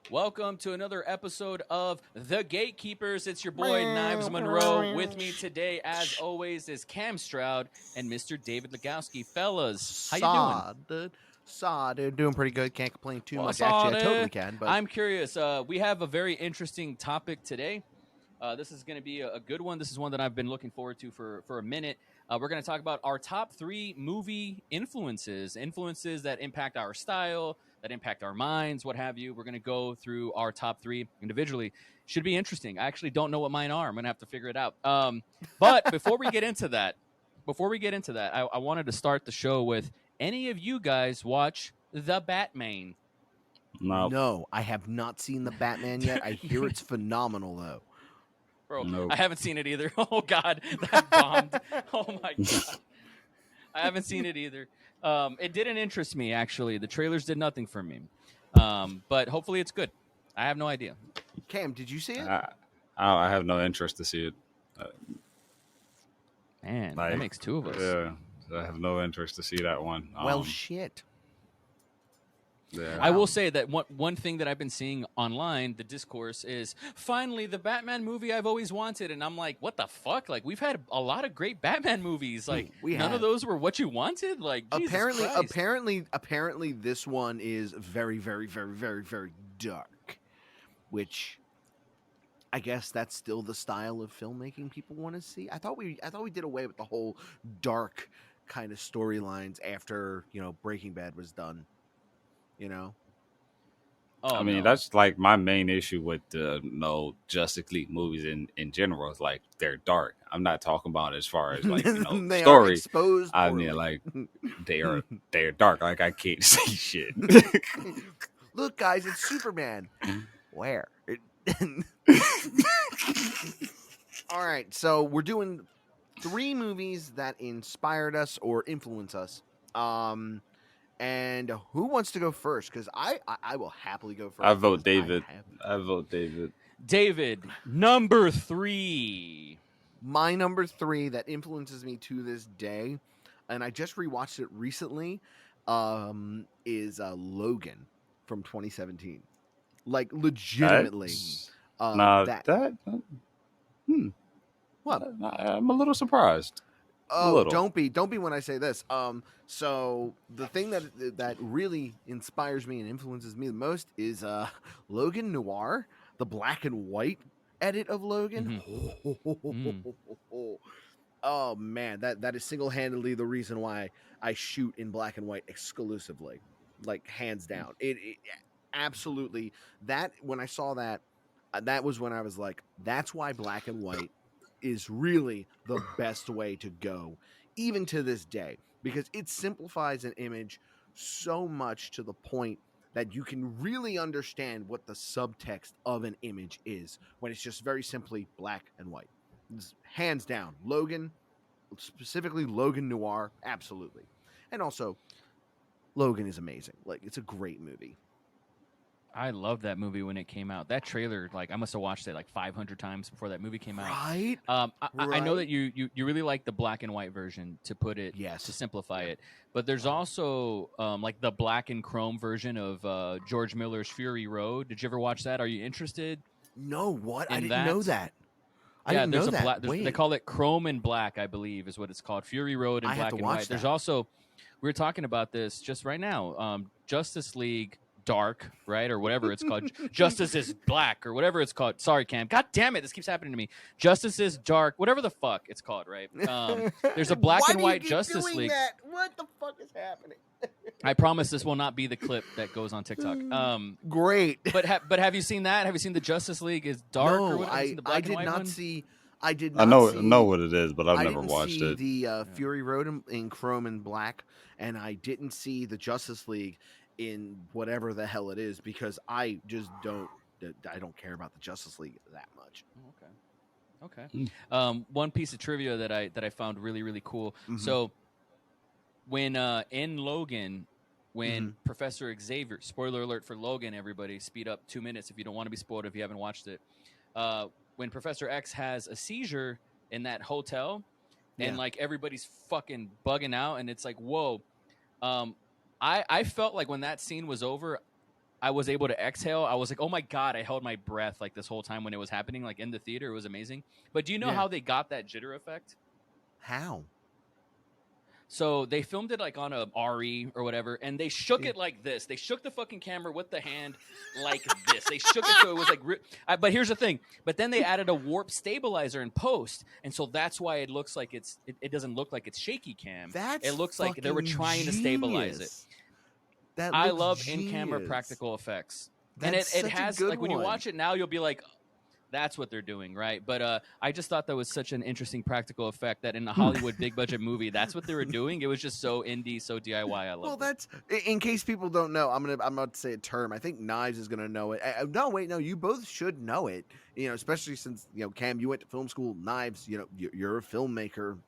Welcome to another episode of The Gatekeepers. It's your boy, Knives Monroe. With me today, as always, is Cam Stroud and Mr. David Lugowski. Fellas, how you doing? Dude. Doing pretty good. Can't complain too much. What's Actually, I on totally it? can. But I'm curious. We have a very interesting topic today. This is going to be a good one. This is one that I've been looking forward to for a minute. We're going to talk about our top 3 movie influences that impact our style, that impact our minds, what have you. We're going to go through our top 3 individually. Should be interesting. I actually don't know what mine are. I'm going to have to figure it out. But before we get into that, I wanted to start the show with, any of you guys watch The Batman? no, I have not seen the Batman yet. I hear it's phenomenal, though. Bro, Nope. I haven't seen it either. Oh, God, that bombed. Oh, my God. I haven't seen it either. It didn't interest me, actually. The trailers did nothing for me. But hopefully it's good. I have no idea. Cam, did you see it? I have no interest to see it. Man, that makes 2 of us. Yeah, I have no interest to see that one. Well, shit. Yeah. I will say that one thing that I've been seeing online, the discourse, is finally the Batman movie I've always wanted. And I'm like, what the fuck? Like, we've had a lot of great Batman movies. Like, none of those were what you wanted? Like, apparently this one is very, very, very, very, very dark. Which, I guess that's still the style of filmmaking people want to see. I thought we did away with the whole dark kind of storylines after, Breaking Bad was done. I mean, that's like my main issue with the Justice League movies in general. Is like they're dark. I'm not talking about as far as like they story. Are exposed I poorly. mean, like they're dark. Like I can't see shit. Look, guys, it's Superman. Where? All right, so we're doing 3 movies that inspired us or influenced us. And who wants to go first? Because I will happily go first. I vote David. David, number 3. My number 3 that influences me to this day, and I just rewatched it recently, is Logan from 2017. Like, legitimately. What? I'm a little surprised. Oh, don't be when I say this. So the thing that really inspires me and influences me the most is Logan Noir, the black and white edit of Logan. Mm-hmm. Oh man, that is single-handedly the reason why I shoot in black and white exclusively, like hands down. It absolutely, that when I saw that, that was when I was like, that's why black and white is really the best way to go, even to this day, because it simplifies an image so much to the point that you can really understand what the subtext of an image is when it's just very simply black and white. It's hands down, Logan, specifically Logan Noir, absolutely. And also, Logan is amazing. Like, it's a great movie. I loved that movie when it came out. That trailer, like, I must have watched it like 500 times before that movie came out. Right? I know that you really like the black and white version, to put it, to simplify it. But there's also like the black and chrome version of George Miller's Fury Road. Did you ever watch that? Are you interested? No, what? I didn't know that. I didn't know that. They call it Chrome and Black, I believe, is what it's called. Fury Road and Black and White. That. There's also, we were talking about this just right now, Justice League Dark, right, or whatever it's called. Justice is Black, or whatever it's called. Sorry, Cam. God damn it, this keeps happening to me. Justice is Dark, whatever the fuck it's called, right? There's a black and white Justice League. That? What the fuck is happening? I promise this will not be the clip that goes on TikTok. Great. But have you seen that? Have you seen the Justice League is Dark? No, or what? I did not see. I did not. I know what it is, but I've never watched it. The Fury Road in Chrome and Black, and I didn't see the Justice League in whatever the hell it is, because I just don't care about the Justice League that much. Okay. One piece of trivia that I found really, really cool. Mm-hmm. So when in Logan, when Professor Xavier, spoiler alert for Logan, everybody, speed up 2 minutes if you don't want to be spoiled if you haven't watched it. When Professor X has a seizure in that hotel, and like everybody's fucking bugging out, and it's like, whoa. I felt like when that scene was over, I was able to exhale. I was like, oh my God, I held my breath like this whole time when it was happening, like in the theater. It was amazing. But do you know how they got that jitter effect? How? So they filmed it like on a RE or whatever, and they shook it like this. They shook the fucking camera with the hand like this. They shook it so it was like. But here's the thing. But then they added a warp stabilizer in post, and so that's why it looks like it doesn't look like it's shaky cam. That's it looks like they were trying to stabilize it. I love in-camera practical effects, and it has like when you watch it now, you'll be like, that's what they're doing, right? But I just thought that was such an interesting practical effect that in a Hollywood big budget movie, that's what they were doing. It was just so indie, so DIY. I love. Well, that's in case people don't know. I'm about to say a term. I think Knives is gonna know it. No, wait, no, you both should know it. You know, especially since Cam, you went to film school. Knives, you're a filmmaker,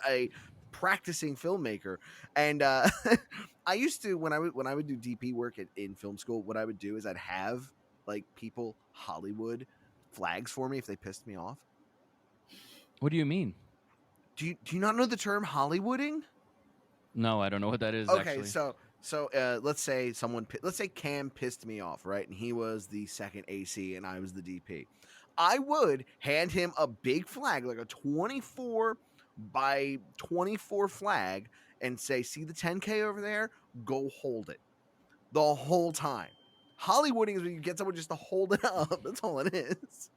a practicing filmmaker, and I used to when I would do DP work in film school. What I would do is I'd have like people Hollywood flags for me if they pissed me off. What do you mean? Do you not know the term Hollywooding? No, I don't know what that is. Okay, actually. so let's say Cam pissed me off, right? And he was the second AC and I was the DP. I would hand him a big flag, like a 24 by 24 flag, and say, "See the 10K over there? Go hold it." The whole time. Hollywooding is when you get someone just to hold it up. That's all it is.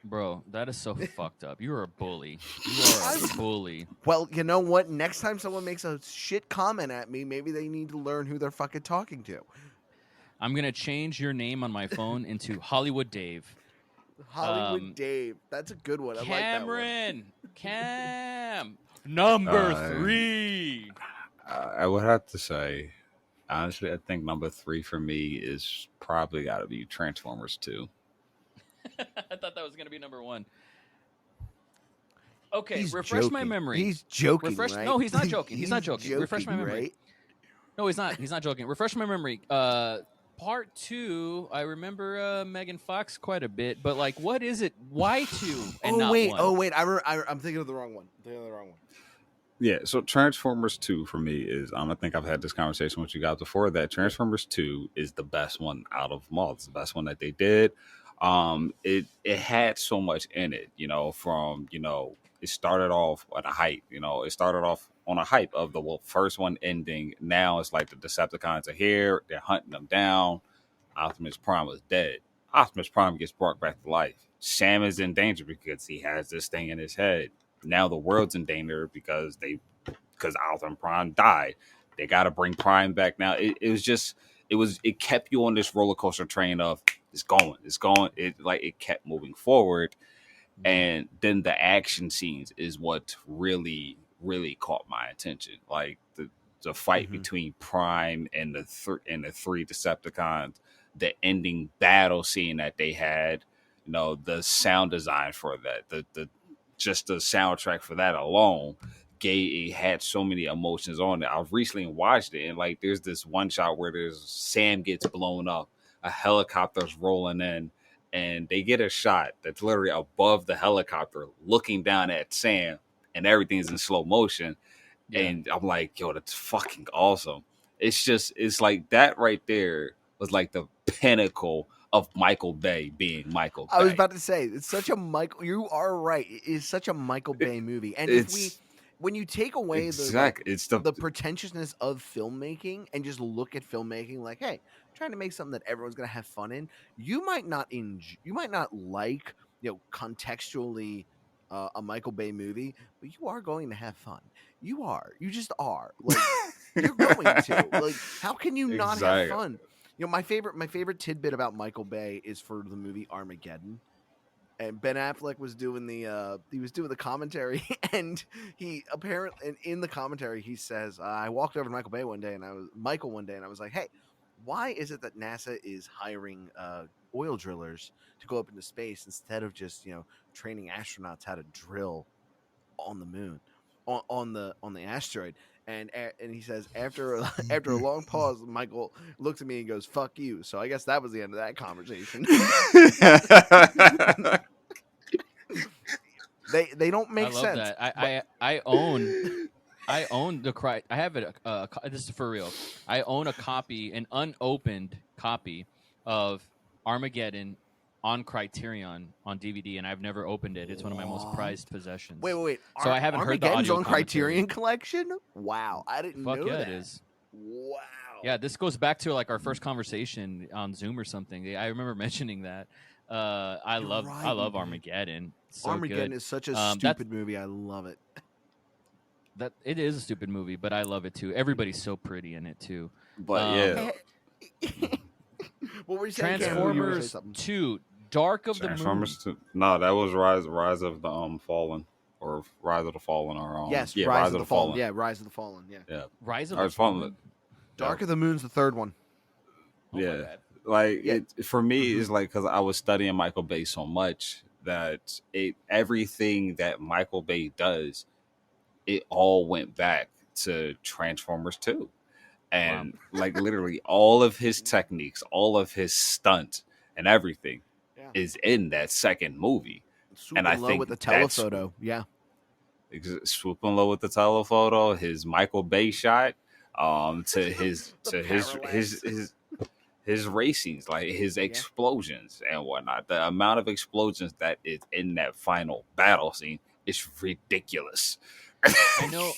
Bro, that is so fucked up. You're a bully. You are a bully. Well, you know what? Next time someone makes a shit comment at me, maybe they need to learn who they're fucking talking to. I'm going to change your name on my phone into Hollywood Dave. Hollywood Dave. That's a good one. I like that one. Kamerin. Cam. Number 3. I would have to say, honestly, I think number 3 for me is probably got to be Transformers 2. I thought that was going to be number 1. Okay, refresh my memory. He's joking, right? No, he's not joking. He's not joking. joking. Refresh my memory. Right? No, he's not. He's not joking. Refresh my memory. Part 2, I remember Megan Fox quite a bit, but like, what is it? Why 2 and not 1? Oh wait, I'm thinking of the wrong one. Yeah, so Transformers 2 for me is, I think I've had this conversation with you guys before, that Transformers 2 is the best one out of them all. It's the best one that they did. It had so much in it, from, it started off at a hype, it started off on a hype of the first one ending. Now it's like the Decepticons are here, they're hunting them down. Optimus Prime was dead. Optimus Prime gets brought back to life. Sam is in danger because he has this thing in his head. Now the world's in danger because Optimus Prime died. They got to bring Prime back now. It kept you on this roller coaster train of it's going. It kept moving forward. And then the action scenes is what really, really caught my attention. Like the fight between Prime and the 3 Decepticons, the ending battle scene that they had, the sound design for that, just the soundtrack for that alone it had so many emotions on it. I recently watched it, and like there's this one shot where Sam gets blown up, a helicopter's rolling in, and they get a shot that's literally above the helicopter looking down at Sam, and everything's in slow motion. Yeah. And I'm like, yo, that's fucking awesome. It's like that right there was like the pinnacle of Michael Bay being Michael Bay. I was about to say, it's such a Michael. You are right. It is such a Michael Bay movie, and when you take away the pretentiousness of filmmaking and just look at filmmaking like, hey, trying to make something that everyone's gonna have fun in, you might not like, contextually a Michael Bay movie, but you are going to have fun. You just are. Like, you're going to. Like, how can you not have fun? My favorite tidbit about Michael Bay is for the movie Armageddon. And Ben Affleck was doing the commentary, and he apparently, and in the commentary he says, I walked over to Michael one day, and I was like, hey, why is it that NASA is hiring oil drillers to go up into space instead of just training astronauts how to drill on the moon, on the asteroid? And he says, after a long pause, Michael looks at me and goes, "Fuck you." So I guess that was the end of that conversation. They don't make sense. That. I own the I have it. This is for real. I own a copy, an unopened copy of Armageddon on Criterion on DVD, and I've never opened it. It's one of my most prized possessions. Wait. So I haven't heard the Armageddon's audio on commentary. Criterion Collection? Wow, I didn't Fuck know yeah, that. it is. Wow. Yeah, this goes back to like our first conversation on Zoom or something. I remember mentioning that. I You're love right, we did. Armageddon. It's so Armageddon good. is such a stupid movie. I love it. That it is a stupid movie, but I love it too. Everybody's so pretty in it too. But yeah, What were you saying, Cam? You were gonna say Transformers something. 2, Dark of the Moon. Transformers 2. No, that was Rise of the Fallen, or Rise of the Fallen, or Yes, yeah, Rise of the Fallen. Yeah, Rise of the Fallen. Yeah. yeah. Rise of Rise the Fallen. Dark of the Moon's the third one. Oh, my Yeah, bad. like Yeah. it for me is like because I was studying Michael Bay so much that everything that Michael Bay does, it all went back to Transformers 2. And like literally all of his techniques, all of his stunts and everything is in that second movie. Swooping I low think with the that's- telephoto. Yeah. Swooping low with the telephoto, his Michael Bay shot, to his racings, like his explosions and whatnot. The amount of explosions that is in that final battle scene is ridiculous.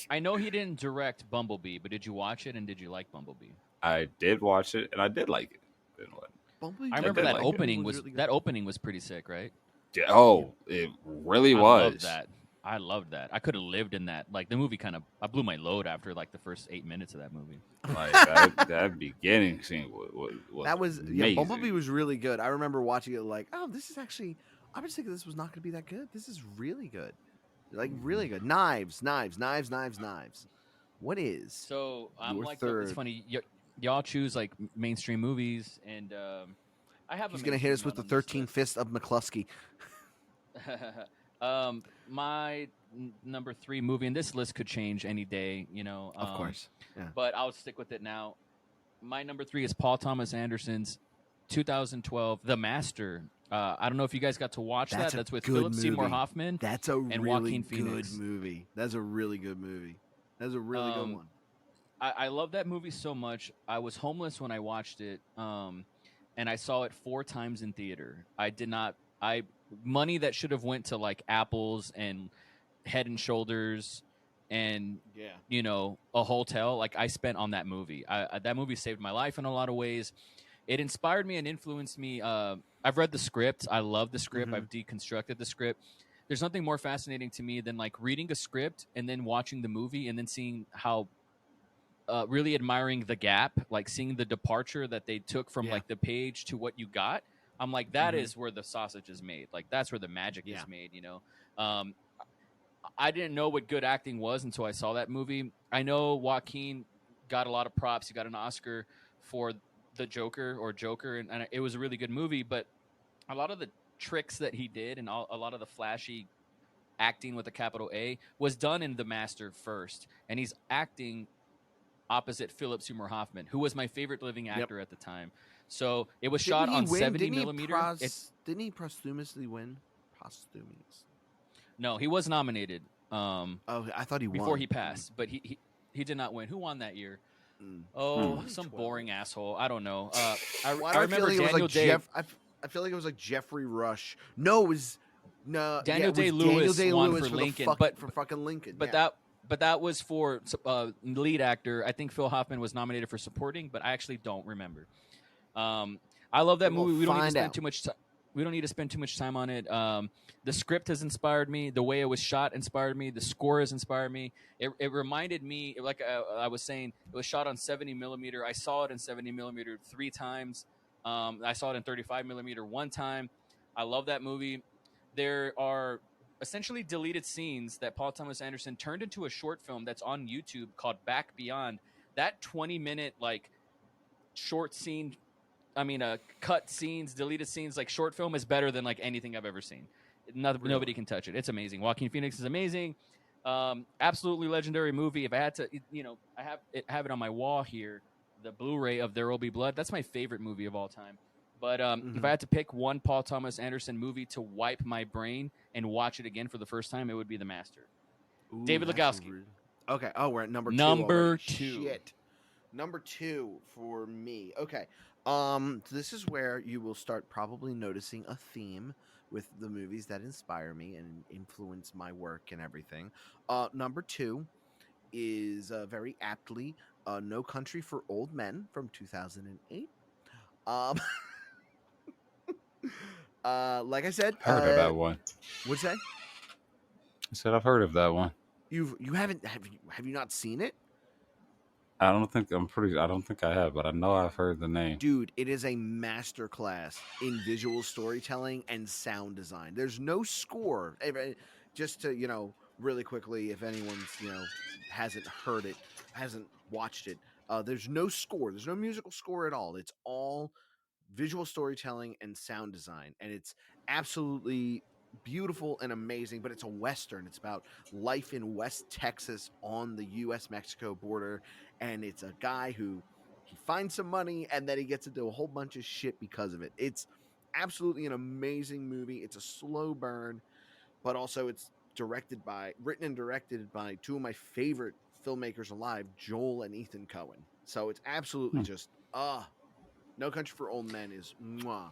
I know he didn't direct Bumblebee, but did you watch it and did you like Bumblebee? I did watch it and I did like it. Bumblebee, I remember did that like it. opening was really good. that opening was pretty sick, right? Yeah, oh, it really I was. loved that. I loved that. I could have lived in that. Like the movie I blew my load after like the first 8 minutes of that movie. Like that beginning scene was That was amazing. Bumblebee was really good. I remember watching it like, oh, this is actually. I was thinking this was not going to be that good. This is really good, like really good. Knives. What is? So I'm your like, third? it's funny. Y'all choose like mainstream movies, and I have. He's going to hit us with the 13 Fist of McCluskey. My number 3 movie, and this list could change any day, you know. Of course, yeah. But I'll stick with it now. My number 3 is Paul Thomas Anderson's 2012 The Master. I don't know if you guys got to watch that. That's with Philip Seymour Hoffman. That's a and really Joaquin good Phoenix. movie. That's a really good movie. That's a really good one. I love that movie so much. I was homeless when I watched it, and I saw it 4 times in theater. Money that should have went to like Apples and Head and Shoulders and you know, a hotel, like I spent on that movie. That movie saved my life in a lot of ways. It inspired me and influenced me. I've read the script. I love the script. I've deconstructed the script. There's nothing more fascinating to me than like reading a script and then watching the movie and then seeing how really admiring the gap, like seeing the departure that they took from like the page to what you got. I'm like, that is where the sausage is made. Like, that's where the magic is made, you know? I didn't know what good acting was until I saw that movie. I know Joaquin got a lot of props. He got an Oscar for the Joker, and it was a really good movie, but a lot of the tricks that he did and a lot of the flashy acting with a capital A was done in The Master first. And he's acting opposite Philip Seymour Hoffman, who was my favorite living actor at the time. So it was shot on 70 millimeter. Didn't he posthumously win? No, he was nominated. I thought he won before he passed, but he did not win. Who won that year? Some boring asshole. I don't know. I remember Daniel Day. I feel like it was like Jeffrey Rush. No, it was Daniel Day-Lewis won for Lincoln, for fucking Lincoln. But that was for lead actor. I think Phil Hoffman was nominated for supporting, but I actually don't remember. I love that movie. We don't need to spend too much time. We don't need to spend too much time on it. The script has inspired me. The way it was shot inspired me. The score has inspired me. It reminded me, like I was saying, it was shot on 70 millimeter. I saw it in 70 millimeter 3 times. I saw it in 35 millimeter 1 time. I love that movie. There are essentially deleted scenes that Paul Thomas Anderson turned into a short film that's on YouTube called Back Beyond. That 20-minute like short scene, cut scenes, deleted scenes, like short film is better than like anything I've ever seen. Nobody can touch it. It's amazing. Joaquin Phoenix is amazing. Absolutely legendary movie. If I had to, I have it on my wall here, the Blu-ray of There Will Be Blood. That's my favorite movie of all time. But if I had to pick one Paul Thomas Anderson movie to wipe my brain and watch it again for the first time, it would be The Master. Ooh, David Lugowski. Okay. Oh, we're at number 2. Number already. 2. Shit. Number 2 for me. Okay. This is where you will start probably noticing a theme with the movies that inspire me and influence my work and everything. Number two is very aptly No Country for Old Men from 2008. Um, like I said, Heard of that one. what'd you say? I said I've heard of that one. You haven't have you not seen it? I don't think I'm pretty. I don't think I have, but I know I've heard the name. Dude, it is a masterclass in visual storytelling and sound design. There's no score. Just to, really quickly, if anyone's, hasn't heard it, hasn't watched it, there's no score. There's no musical score at all. It's all visual storytelling and sound design. And it's absolutely beautiful and amazing, but it's a Western. It's about life in West Texas on the US Mexico border. And it's a guy who he finds some money and then he gets into a whole bunch of shit because of it. It's absolutely an amazing movie. It's a slow burn, but also it's written and directed by two of my favorite filmmakers alive, Joel and Ethan Coen. So it's absolutely just No Country for Old Men is mwah.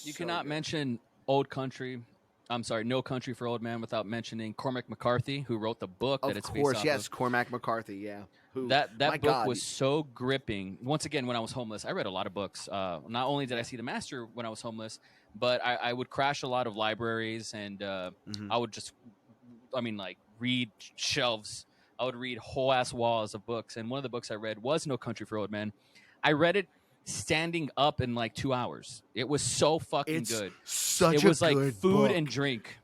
You So cannot good. mention Old Country. I'm sorry, No Country for Old Men without mentioning Cormac McCarthy, who wrote the book that Of it's course, based off yes, of. Cormac McCarthy, yeah. Who That my book God, was so gripping. Once again, when I was homeless, I read a lot of books. Not only did I see The Master when I was homeless, but I would crash a lot of libraries, and mhm. I would just, like read shelves. I would read whole ass walls of books, and one of the books I read was No Country for Old Men. I read it standing up in like 2 hours. It was so fucking It's good. such It a was like good food book. and drink.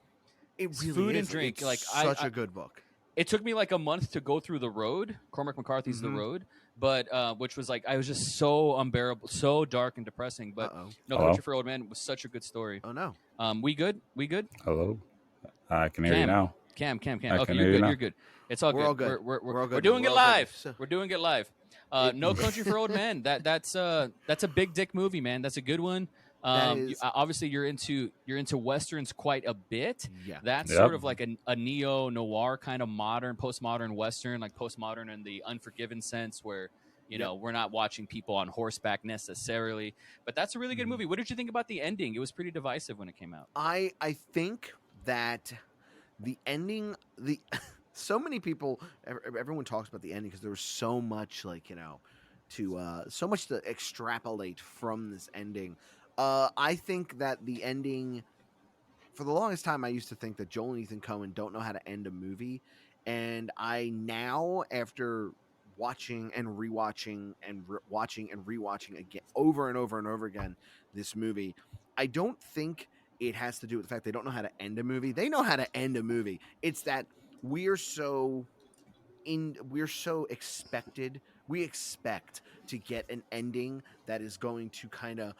It really Food is. and drink. It's Like such a good book. it took me like a month to go through The Road. Cormac McCarthy's The Mhm. Road, but which was like I was just so unbearable, so dark and depressing. But Uh-oh. No Hello? Country for Old Men was such a good story. Oh no. We good? We good? Hello. I can hear you now. Cam. I Okay, can you're hear you good. now. You're good. It's all We're good. all good. We're We're all good we're now. doing We're it all good. live. So- We're doing it live. It- No Country for Old Men. That's a big dick movie, man. That's a good one. That is Obviously you're into westerns quite a bit. yeah. That's Yep. sort of like a neo noir kind of postmodern western, like postmodern in the Unforgiven sense, where we're not watching people on horseback necessarily. But that's a really good Mhm. movie. What did you think about the ending? It was pretty divisive when it came out. I think that the ending so many people everyone talks about the ending because there was so much so much to extrapolate from this ending. I think that the ending, for the longest time I used to think that Joel and Ethan Coen don't know how to end a movie, and I now, after watching and rewatching and watching and rewatching again over and over and over again this movie, I don't think it has to do with the fact they don't know how to end a movie. They know how to end a movie. It's that we're so we expect to get an ending that is going to kind of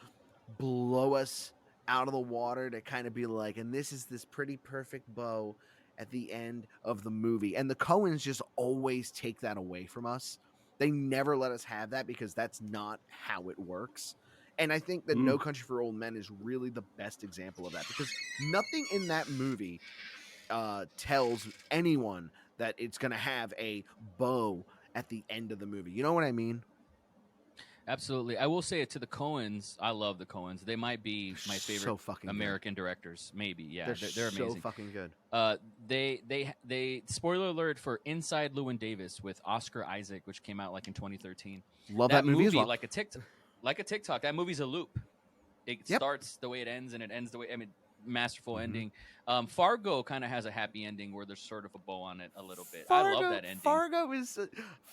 blow us out of the water, to kind of be like, and this is this pretty perfect bow at the end of the movie. And the Coens just always take that away from us. They never let us have that because that's not how it works. And I think that No Country for Old Men is really the best example of that, because nothing in that movie tells anyone that it's going to have a bow at the end of the movie. You know what I mean? Absolutely. I will say it to the Coens. I love the Coens. They might be my So favorite fucking American directors. Maybe. Yeah. They're They're so amazing. fucking good. They spoiler alert for Inside Llewyn Davis with Oscar Isaac, which came out like in 2013. Love that movie as well. like a TikTok. That movie's a loop. It starts the way it ends, and it ends the way. Masterful ending. Fargo kind of has a happy ending where there's sort of a bow on it a little bit. I love that ending. Fargo is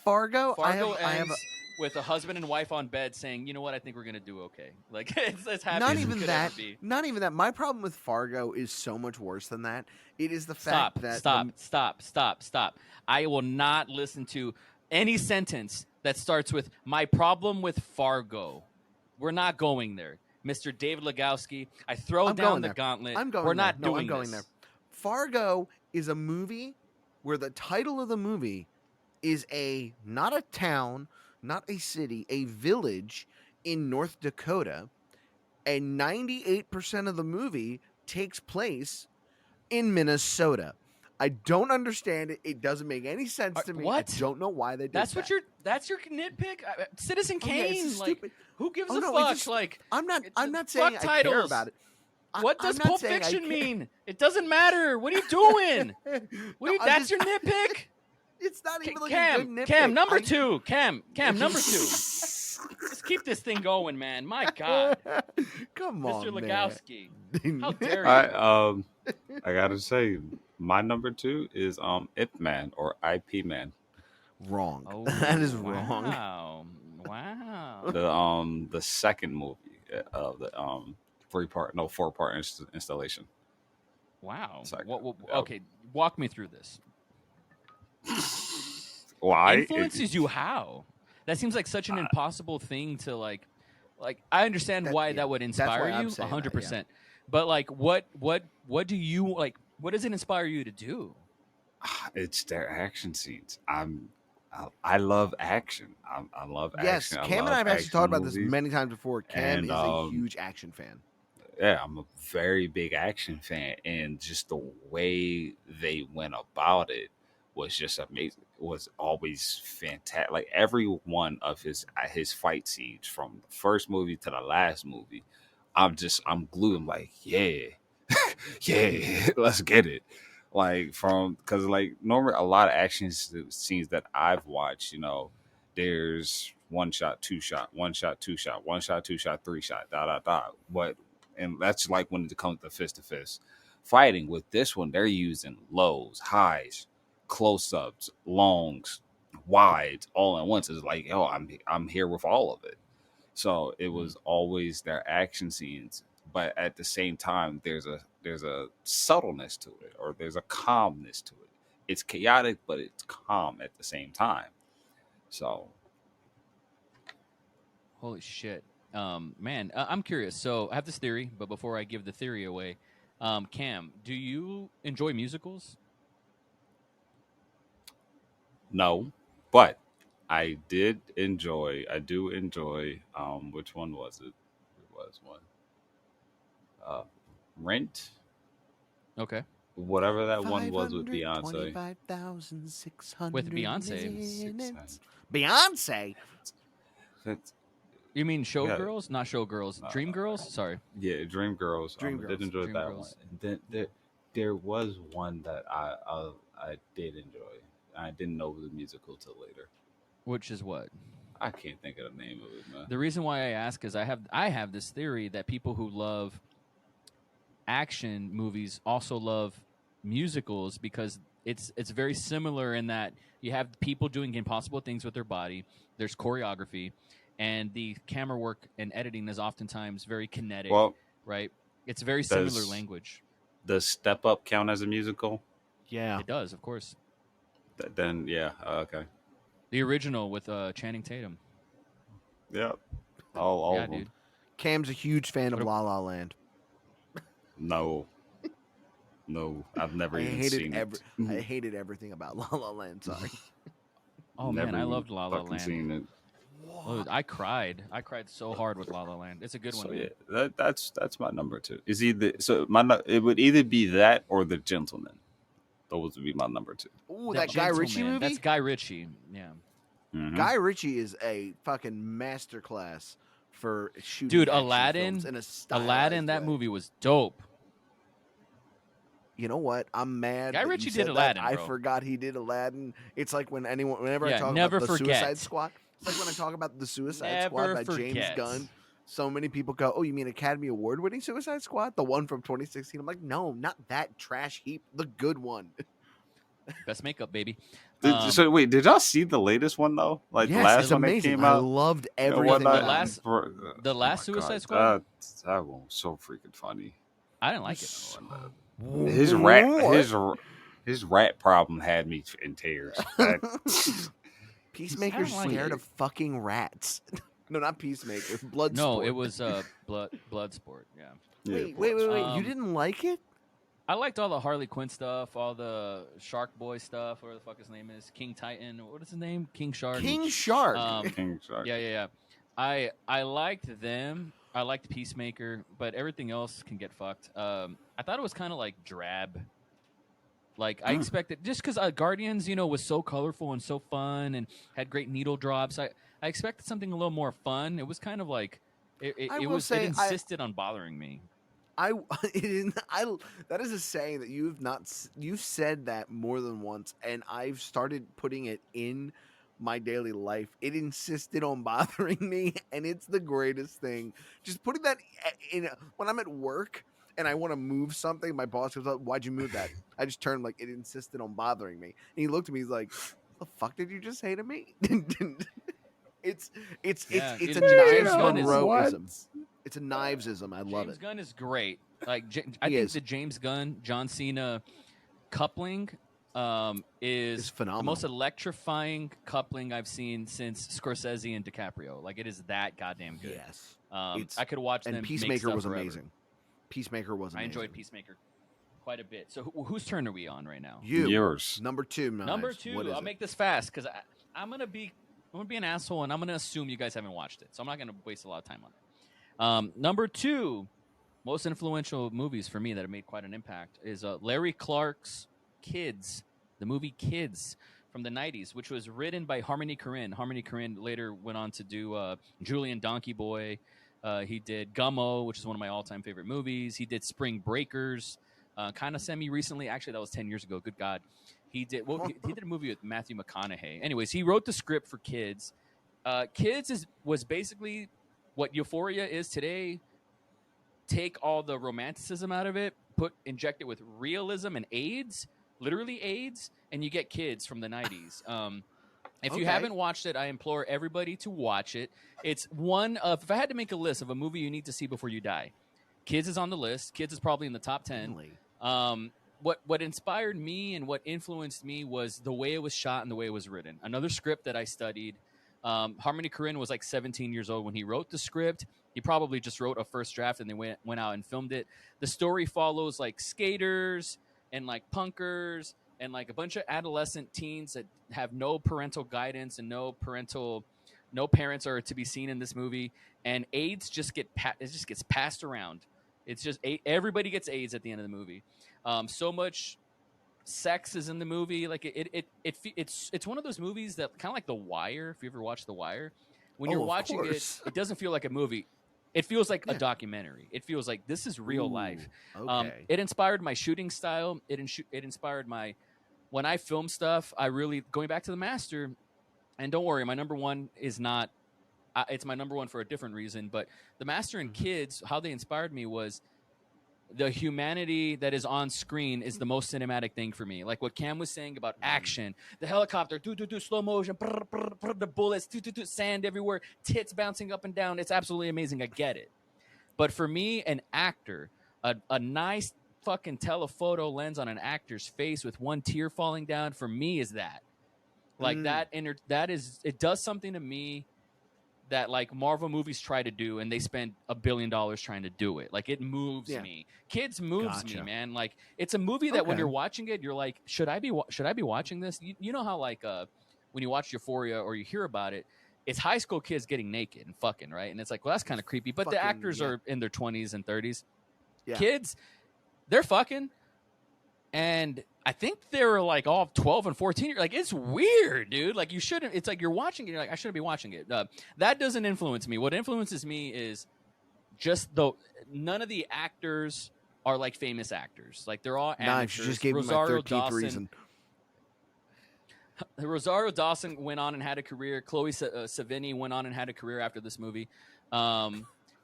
Fargo. Fargo I have ends with a husband and wife on bed saying, "You know what? I think we're gonna do okay." Like it's happy. not as even it could that. ever be. Not even that. My problem with Fargo is so much worse than that. It is the fact that Stop. I will not listen to any sentence that starts with "my problem with Fargo." We're not going there. Mr. David Lugowski, I throw down the gauntlet. We're not doing I'm going this. there. Fargo is a movie where the title of the movie is not a town, not a city, a village in North Dakota, and 98% of the movie takes place in Minnesota. I don't understand it. It doesn't make any sense to me. What? I don't know why they did That's that. That's your nitpick. Citizen Oh, yeah, Kane. it's Like, stupid. who gives Oh, a no, fuck? it's just- Like, I'm not fuck saying I care titles. about it. What does I'm not Pulp saying I Fiction care. mean? It doesn't matter. What are you doing? No, That's your nitpick. It's not even like a Cam, good nitpick. Cam, number two. Cam, number two. Let's keep this thing going, man. My God, Come on, Mr. man. Lugowski. How dare you? I gotta say, my number 2 is Ip Man or IP Man. Wrong. Oh, that is wrong. Wow. The second movie of the 4-part installation. Wow. Second. Okay, walk me through this. Why? Influences you how? That seems like such an impossible thing to like I understand why that would inspire why I'm you saying that, 100%. But like what do you like, what does it inspire you to do? It's their action scenes. I love action. I love Yes, action. Cam and I have actually talked about this movies. many times before. Cam And, is a huge action fan. Yeah, I'm a very big action fan, and just the way they went about it was just amazing. It was always fantastic. Like every one of his fight scenes, from the first movie to the last movie, I'm glued. I'm like, yeah, yeah, let's get it. Like because like normally a lot of action scenes that I've watched, there's one shot, two shot, one shot, two shot, one shot, two shot, three shot, da da da. And that's like when it comes to fist fighting. With this one, they're using lows, highs, close ups, longs, wides, all at once. It's like, I'm here with all of it. So it was always their action scenes, but at the same time, there's a subtleness to it, or there's a calmness to it. It's chaotic, but it's calm at the same time. So, Holy shit. Man, I'm curious. So I have this theory, but before I give the theory away, Cam, do you enjoy musicals? no, but I do enjoy, which one was it? It was one. Rent, Okay. whatever that one was with Beyonce. 525,600 With Beyonce. minutes. Beyonce? That's, You mean Yeah. Showgirls? Not Showgirls. Dreamgirls? Sorry. yeah, Dreamgirls. I did enjoy that one. Dreamgirls. And then there was one that I did enjoy. I didn't know it was a musical till later. Which is what? I can't think of the name of it, man. The reason why I ask is I have this theory that people who love action movies also love musicals, because it's very similar in that you have people doing impossible things with their body. There's choreography, and the camera work and editing is oftentimes very kinetic. Well, right? It's very similar language. Does Step Up count as a musical? Yeah. It does, of course. Then yeah, okay. The original with Channing Tatum. Yep. All Yeah, of them. dude. Cam's a huge fan of What a- La La Land. No, I've never even seen it. I hated everything about La La Land. Sorry. Oh man, Never I even loved La La fucking Land. seen it. Oh, I cried so hard with La La Land. It's a good one. So Man. yeah, that's my number 2. Is either it would either be that or The Gentleman. Those would be my number 2. Ooh, The that Guy Ritchie Gentleman. movie? That's Guy Ritchie. Yeah. Mhm. Guy Ritchie is a fucking masterclass for shooting Dude, action Aladdin. films in a stylized Aladdin. That way. movie was dope. You know what? I'm mad. Guy that you Ritchie said did that. Aladdin, I bro. forgot he did Aladdin. It's like whenever I Yeah, talk never about the forget. Suicide Squad. It's like when I talk about the Suicide Never Squad by James forget. Gunn. So many people go, "Oh, you mean Academy Award-winning Suicide Squad, the one from 2016?" I'm like, "No, not that trash heap. The good one." Best makeup, baby. So wait, did y'all see the latest one though? Like the Yes, last it's one that amazing. came I out. loved You know, everything. what about I- it. the last my Suicide God, Squad? That one was so freaking funny. I didn't like it. His rat problem had me in tears. Peacemaker's I don't like scared it. of fucking rats. No, not Peacemaker. Bloodsport. No, it was blood sport. Yeah. Wait. Um, You didn't like it? I liked all the Harley Quinn stuff, all the Shark Boy stuff, whatever the fuck his name is, King Titan. What is his name? King Shark. King Shark. King Shark. Yeah. I liked them. I liked Peacemaker, but everything else can get fucked. I thought it was kind of like drab. Like I expected, just because Guardians, was so colorful and so fun and had great needle drops. I expected something a little more fun. It was kind of like I it will was it say insisted on bothering me. I I that is a saying that you've said that more than once, and I've started putting it in my daily life. It insisted on bothering me, and it's the greatest thing. Just putting that when I'm at work and I want to move something, my boss goes, "Why'd you move that?" I just turned like it insisted on bothering me, and he looked at me. He's like, "The fuck did you just say to me?" it's Yeah, it's a James Knives Gunn is Monroeism. It's a Knivesism. I love James it. Gunn is great. Like I He think is. the James Gunn John Cena coupling It's is the most phenomenal. electrifying coupling I've seen since Scorsese and DiCaprio. Like it is that goddamn good. Yes. I could watch And them make Peacemaker stuff was forever. amazing. Peacemaker was I amazing. enjoyed Peacemaker quite a bit. So whose turn are we on right now? Yours. Number 2, Knives. Number 2. What is I'll it? make this fast because I'm gonna be an asshole and I'm gonna assume you guys haven't watched it, so I'm not gonna waste a lot of time on it. Number 2, most influential movies for me that have made quite an impact is Larry Clark's Kids, the movie Kids from the 90s, which was written by Harmony Korine. Harmony Korine later went on to do Julian Donkey Boy. He did Gummo, which is one of my all-time favorite movies. He did Spring Breakers, kind of semi-recently. Actually, that was 10 years ago. Good God. He did a movie with Matthew McConaughey. Anyways, he wrote the script for Kids. Kids was basically what Euphoria is today. Take all the romanticism out of it, inject it with realism and AIDS, literally AIDS, and you get Kids from the 90s. If you haven't watched it, I implore everybody to watch it. It's one of, if I had to make a list of a movie you need to see before you die, Kids is on the list. Kids is probably in the top 10. Really? What inspired me and what influenced me was the way it was shot and the way it was written. Another script that I studied. Harmony Korine was like 17 years old when he wrote the script. He probably just wrote a first draft and they went out and filmed it. The story follows like skaters and like punkers and like a bunch of adolescent teens that have no parental guidance and no parents are to be seen in this movie. And AIDS just gets passed around. It's just everybody gets AIDS at the end of the movie. So much sex is in the movie. Like it's one of those movies that kind of like The Wire. If you ever watched The Wire, when you're watching it doesn't feel like a movie. It feels like a documentary. It feels like this is real life. Okay. It inspired my shooting style. It inspired when I film stuff. I really going back to The Master. And don't worry, my number one is not. It's my number one for a different reason. But The Master and Kids, how they inspired me was the humanity that is on screen is the most cinematic thing for me. Like what Cam was saying about action, the helicopter, slow motion, the bullets, sand everywhere, tits bouncing up and down. It's absolutely amazing. I get it. But for me, an actor, a nice fucking telephoto lens on an actor's face with one tear falling down, for me is that. Like that it does something to me that like Marvel movies try to do, and they spend $1 billion trying to do it. Like it moves me. Kids moves me, man. Like it's a movie that when you're watching it, you're like, should I be watching this? You know how like when you watch Euphoria or you hear about it, it's high school kids getting naked and fucking, right? And it's like, well, that's kind of creepy. But the actors are in their 20s and 30s. Yeah. Kids, they're fucking. And I think they were like all 12 and 14. Like, it's weird, dude. Like, you shouldn't. It's like you're watching it. You're like, I shouldn't be watching it. That doesn't influence me. What influences me is just none of the actors are like famous actors. Like, they're all amateurs. You just gave me my 13th reason. Rosario Dawson went on and had a career. Chloe Sevigny went on and had a career after this movie.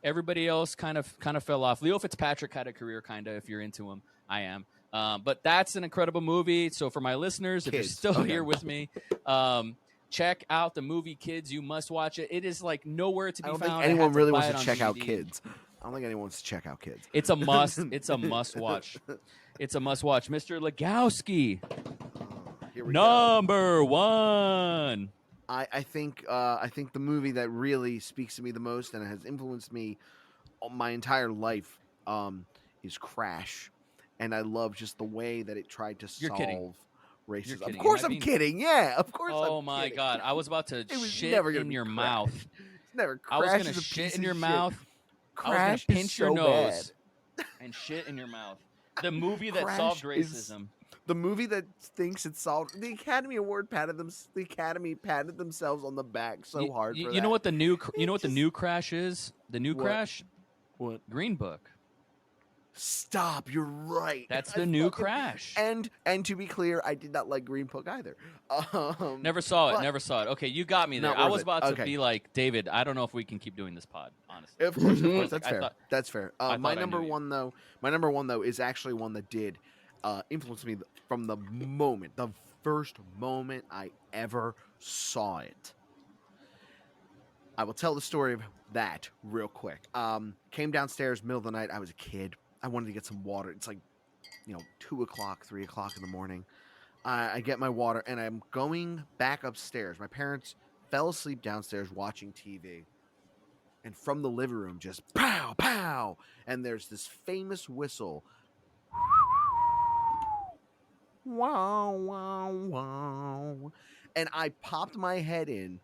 Everybody else kind of fell off. Leo Fitzpatrick had a career, kind of, if you're into him. I am. But that's an incredible movie. So for my listeners, if you're still here with me, check out the movie Kids. You must watch it. It is like nowhere to be found. I don't think anyone really wants to check out Kids. I don't think anyone wants to check out Kids. It's a must. It's a must watch. It's a must watch. Mr. Lugowski, number one. I think the movie that really speaks to me the most and has influenced me my entire life is Crash. And I love just the way that it tried to solve racism. Of course I'm kidding. Yeah, of course I'm kidding. Oh, my God. I was about to shit in your mouth. Never I was going to shit in your mouth. I was going to pinch your nose and shit in your mouth. The movie that solved racism. The movie that thinks it's solved. The Academy Award patted them. The Academy patted themselves on the back so hard for that. You know what the new Just- new Crash is? The new What? Crash, What? Green Book. Stop! You're right. That's I the new fucking- Crash. And to be clear, I did not like Green Book either. Never saw it. but- Never saw it. Okay, you got me there. Not I worth was it. about to Okay. be like, David, I don't know if we can keep doing this pod. Honestly, Of course, Like, that's I fair. thought- That's fair. I My thought I number knew you. one though, is actually one that did influence me from the first moment I ever saw it. I will tell the story of that real quick. Came downstairs, middle of the night. I was a kid. I wanted to get some water. It's like, 2 o'clock, 3 o'clock in the morning. I get my water and I'm going back upstairs. My parents fell asleep downstairs watching TV. And from the living room, just pow, pow. And there's this famous whistle. Wow, wow, wow. And I popped my head in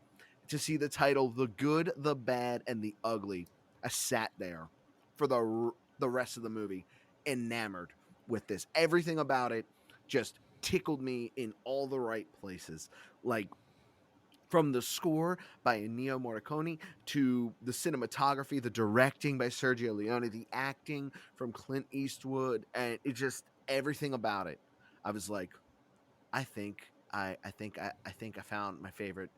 to see the title, The Good, the Bad, and the Ugly. I sat there for the rest of the movie, enamored with this. Everything about it just tickled me in all the right places. Like, from the score by Ennio Morricone to the cinematography, the directing by Sergio Leone, the acting from Clint Eastwood, and it just everything about it. I was like, I think I found my favorite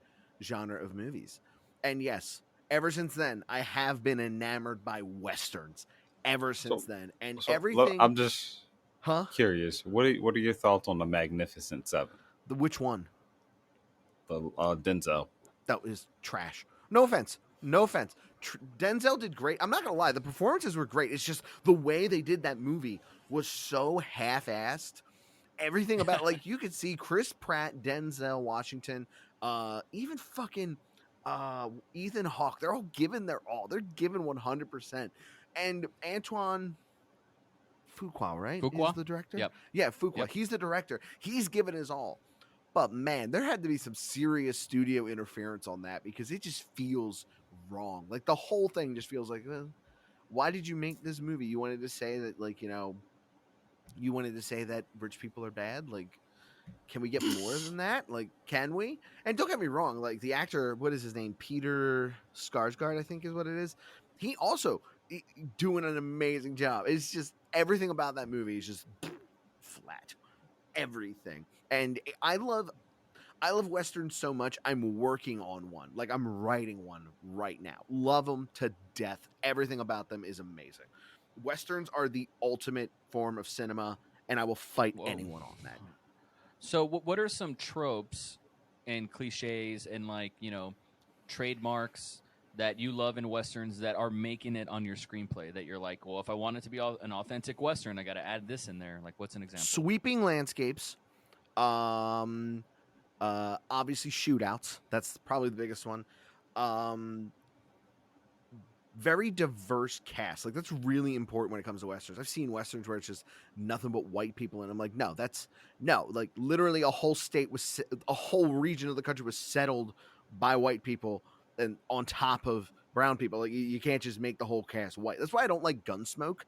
genre of movies. And yes, ever since then, I have been enamored by westerns. Ever since then, and everything. I'm just curious. What are your thoughts on the Magnificent Seven? Which one? The Denzel. That was trash. No offense. Denzel did great. I'm not gonna lie, the performances were great. It's just the way they did that movie was so half-assed. Everything about like you could see Chris Pratt, Denzel Washington, even fucking Ethan Hawke. They're all giving their all. They're giving 100%. And Antoine Fuqua, right? Fuqua? Is the director? Yep. Yeah, Fuqua. Yep. He's the director. He's given his all. But man, there had to be some serious studio interference on that because it just feels wrong. Like the whole thing just feels like, why did you make this movie? You wanted to say that, like, you wanted to say that rich people are bad? Like, can we get more than that? Like, can we? And don't get me wrong, like the actor, what is his name? Peter Skarsgård, I think is what it is. He also doing an amazing job. It's just everything about that movie is just flat. Everything. And I love westerns so much. I'm working on one. Like I'm writing one right now. Love them to death. Everything about them is amazing. Westerns are the ultimate form of cinema, and I will fight anyone on that. So, what are some tropes and cliches and trademarks that you love in westerns that are making it on your screenplay? That you're like, well, if I want it to be an authentic western, I got to add this in there. Like, what's an example? Sweeping landscapes. Obviously shootouts. That's probably the biggest one. Very diverse cast. Like that's really important when it comes to westerns. I've seen westerns where it's just nothing but white people, and I'm like, no. Like literally a whole state a whole region of the country was settled by white people, and on top of brown people. Like you can't just make the whole cast white. That's why I don't like Gunsmoke,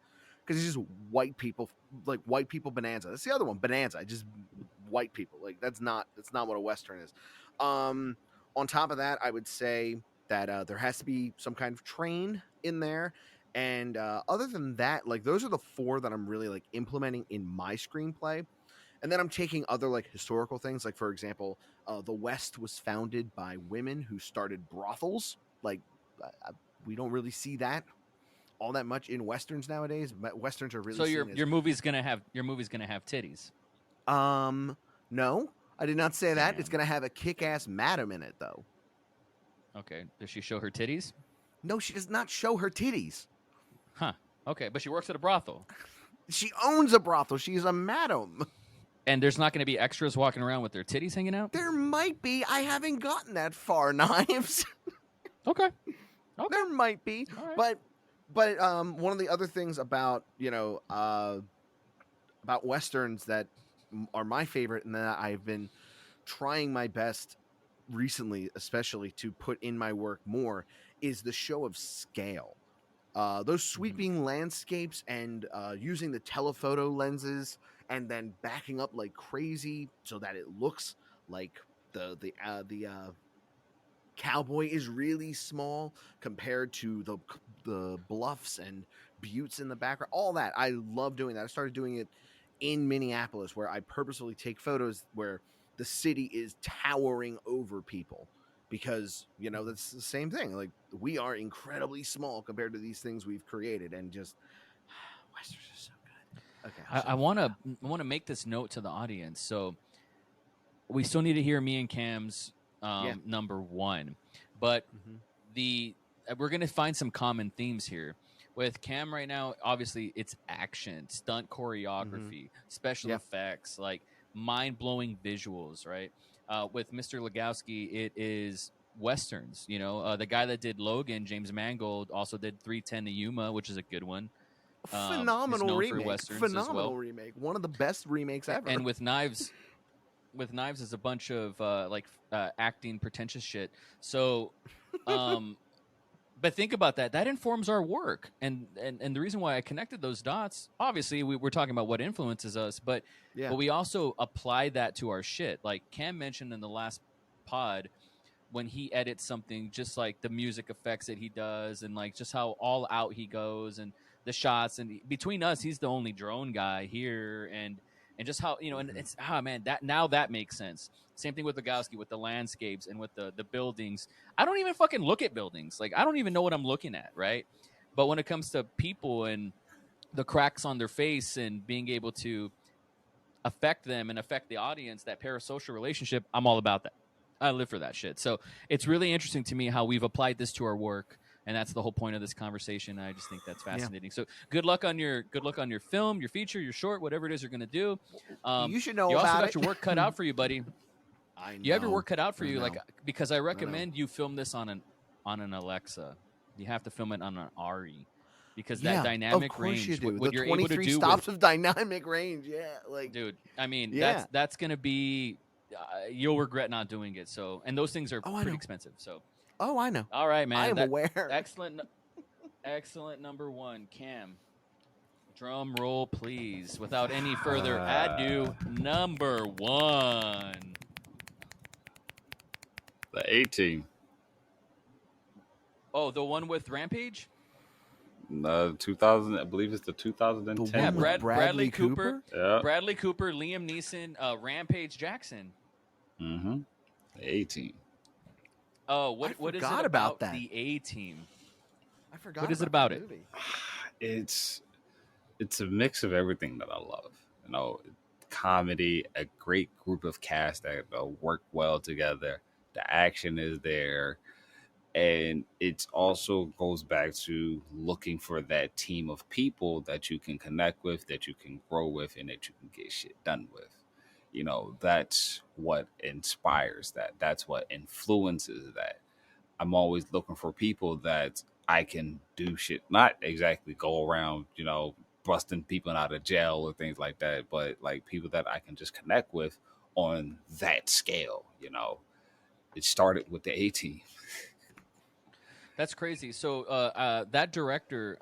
because it's just white people, like white people Bonanza. That's the other one, Bonanza. Just white people. Like that's not what a western is. On top of that, I would say that there has to be some kind of train in there, and other than that, like those are the four that I'm really like implementing in my screenplay. And then I'm taking other like historical things, like for example, the West was founded by women who started brothels. Like we don't really see that all that much in westerns nowadays. Westerns are really so your movie's gonna have titties. No, I did not say that. Damn. It's gonna have a kick-ass madam in it, though. Okay, does she show her titties? No, she does not show her titties. Huh. Okay, but she works at a brothel. She owns a brothel. She's a madam. And there's not going to be extras walking around with their titties hanging out? There might be. I haven't gotten that far, Knives. Okay. There might be. Right. But one of the other things about westerns that are my favorite and that I've been trying my best recently, especially to put in my work more, is the show of scale. Those sweeping landscapes and using the telephoto lenses and then backing up like crazy so that it looks like the cowboy is really small compared to the bluffs and buttes in the background. All that, I love doing that. I started doing it in Minneapolis, where I purposefully take photos where the city is towering over people, because that's the same thing. Like, we are incredibly small compared to these things we've created, and just Westerns are so good. Okay, I want to make this note to the audience. So we still need to hear me and Cam's number one, but we're going to find some common themes here. With Cam right now, obviously it's action, stunt choreography, special effects, like mind-blowing visuals, right? With Mr. Lugowski, it is westerns. The guy that did Logan, James Mangold, also did 310 to Yuma, which is a good one. Phenomenal remake. Phenomenal remake. One of the best remakes ever. And with Knives is a bunch of acting pretentious shit. So, but think about that. That informs our work, and the reason why I connected those dots. Obviously, we're talking about what influences us, but we also apply that to our shit. Like Cam mentioned in the last pod, when he edits something, just like the music effects that he does, and like just how all out he goes, and the shots, and between us, he's the only drone guy here, and just how and it's man, that makes sense. Same thing with Lugowski, with the landscapes and with the buildings. I don't even fucking look at buildings. Like, I don't even know what I'm looking at, right? But when it comes to people and the cracks on their face and being able to affect them and affect the audience, that parasocial relationship, I'm all about that. I live for that shit. So it's really interesting to me how we've applied this to our work, and that's the whole point of this conversation. I just think that's fascinating. So good luck on your film, your feature, your short, whatever it is you're going to do. You should know you about also got it. your work cut out for you, buddy. I know. You have your work cut out for you, know. like, because I recommend you film this on an Alexa. You have to film it on an RE, because that dynamic of course range, you do. what The you're 23 able to do stops of dynamic range, dude. I mean, that's gonna be you'll regret not doing it. So, and those things are pretty expensive. So, I know. All right, man. I am aware. Excellent number one, Cam. Drum roll, please. Without any further ado, number one. The A-Team. Oh, the one with Rampage? 2000, I believe it's the 2010. Yeah, one. Bradley Cooper. Yeah. Bradley Cooper, Liam Neeson, Rampage Jackson. Mm-hmm. The A-Team. Oh, what is it about that. The A-Team? I forgot. What is it about it? It's a mix of everything that I love. Comedy, a great group of cast that work well together. The action is there. And it also goes back to looking for that team of people that you can connect with, that you can grow with, and that you can get shit done with. That's what inspires that. That's what influences that. I'm always looking for people that I can do shit, not exactly go around, busting people out of jail or things like that, but like people that I can just connect with on that scale. It started with the A-Team. That's crazy. So that director,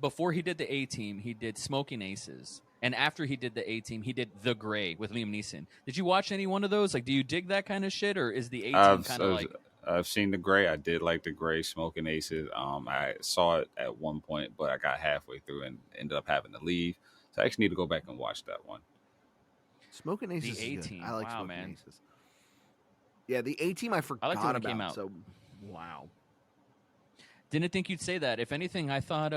before he did the A-Team, he did Smoking Aces. And after he did the A-Team, he did The Gray with Liam Neeson. Did you watch any one of those? Like, do you dig that kind of shit? Or is the A-Team kind of like... I've seen The Gray. I did like The Gray, Smoking Aces. I saw it at one point, but I got halfway through and ended up having to leave. So I actually need to go back and watch that one. Smoking Aces The is A-Team. good. I like Smoking man. Aces. Yeah, the A-Team I forgot when it about. came out. So, wow. Didn't think you'd say that. If anything, I thought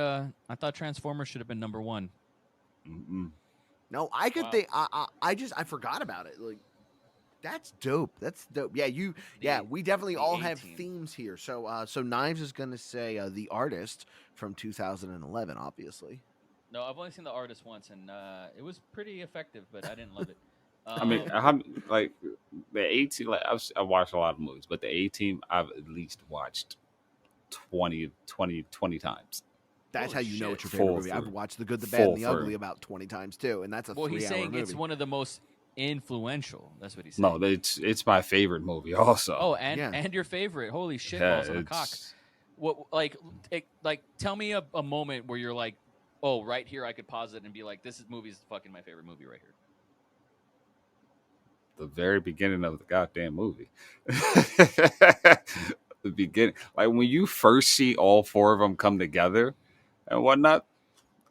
Transformers should have been number one. Mm-mm. No, I could think. I forgot about it. Like, that's dope. That's dope. Yeah, we definitely all have themes here. So, Knives is gonna say The Artist from 2011, obviously. No, I've only seen The Artist once, and it was pretty effective, but I didn't love it. I mean, like the A-Team. Like I've watched a lot of movies, but the A-Team I've at least watched 20 times. That's how you know shit. it's your favorite movie. I've watched The Good, the Bad, and the Ugly about 20 times too, and that's a 3-hour movie. He's saying it's one of the most influential. That's what he's No, saying. it's my favorite movie also. Oh, and your favorite. Holy shit, balls on the cock. What like tell me a moment where you're like, oh, right here I could pause it and be like, this movie's fucking my favorite movie right here. The very beginning of the goddamn movie. The beginning, like when you first see all four of them come together and whatnot.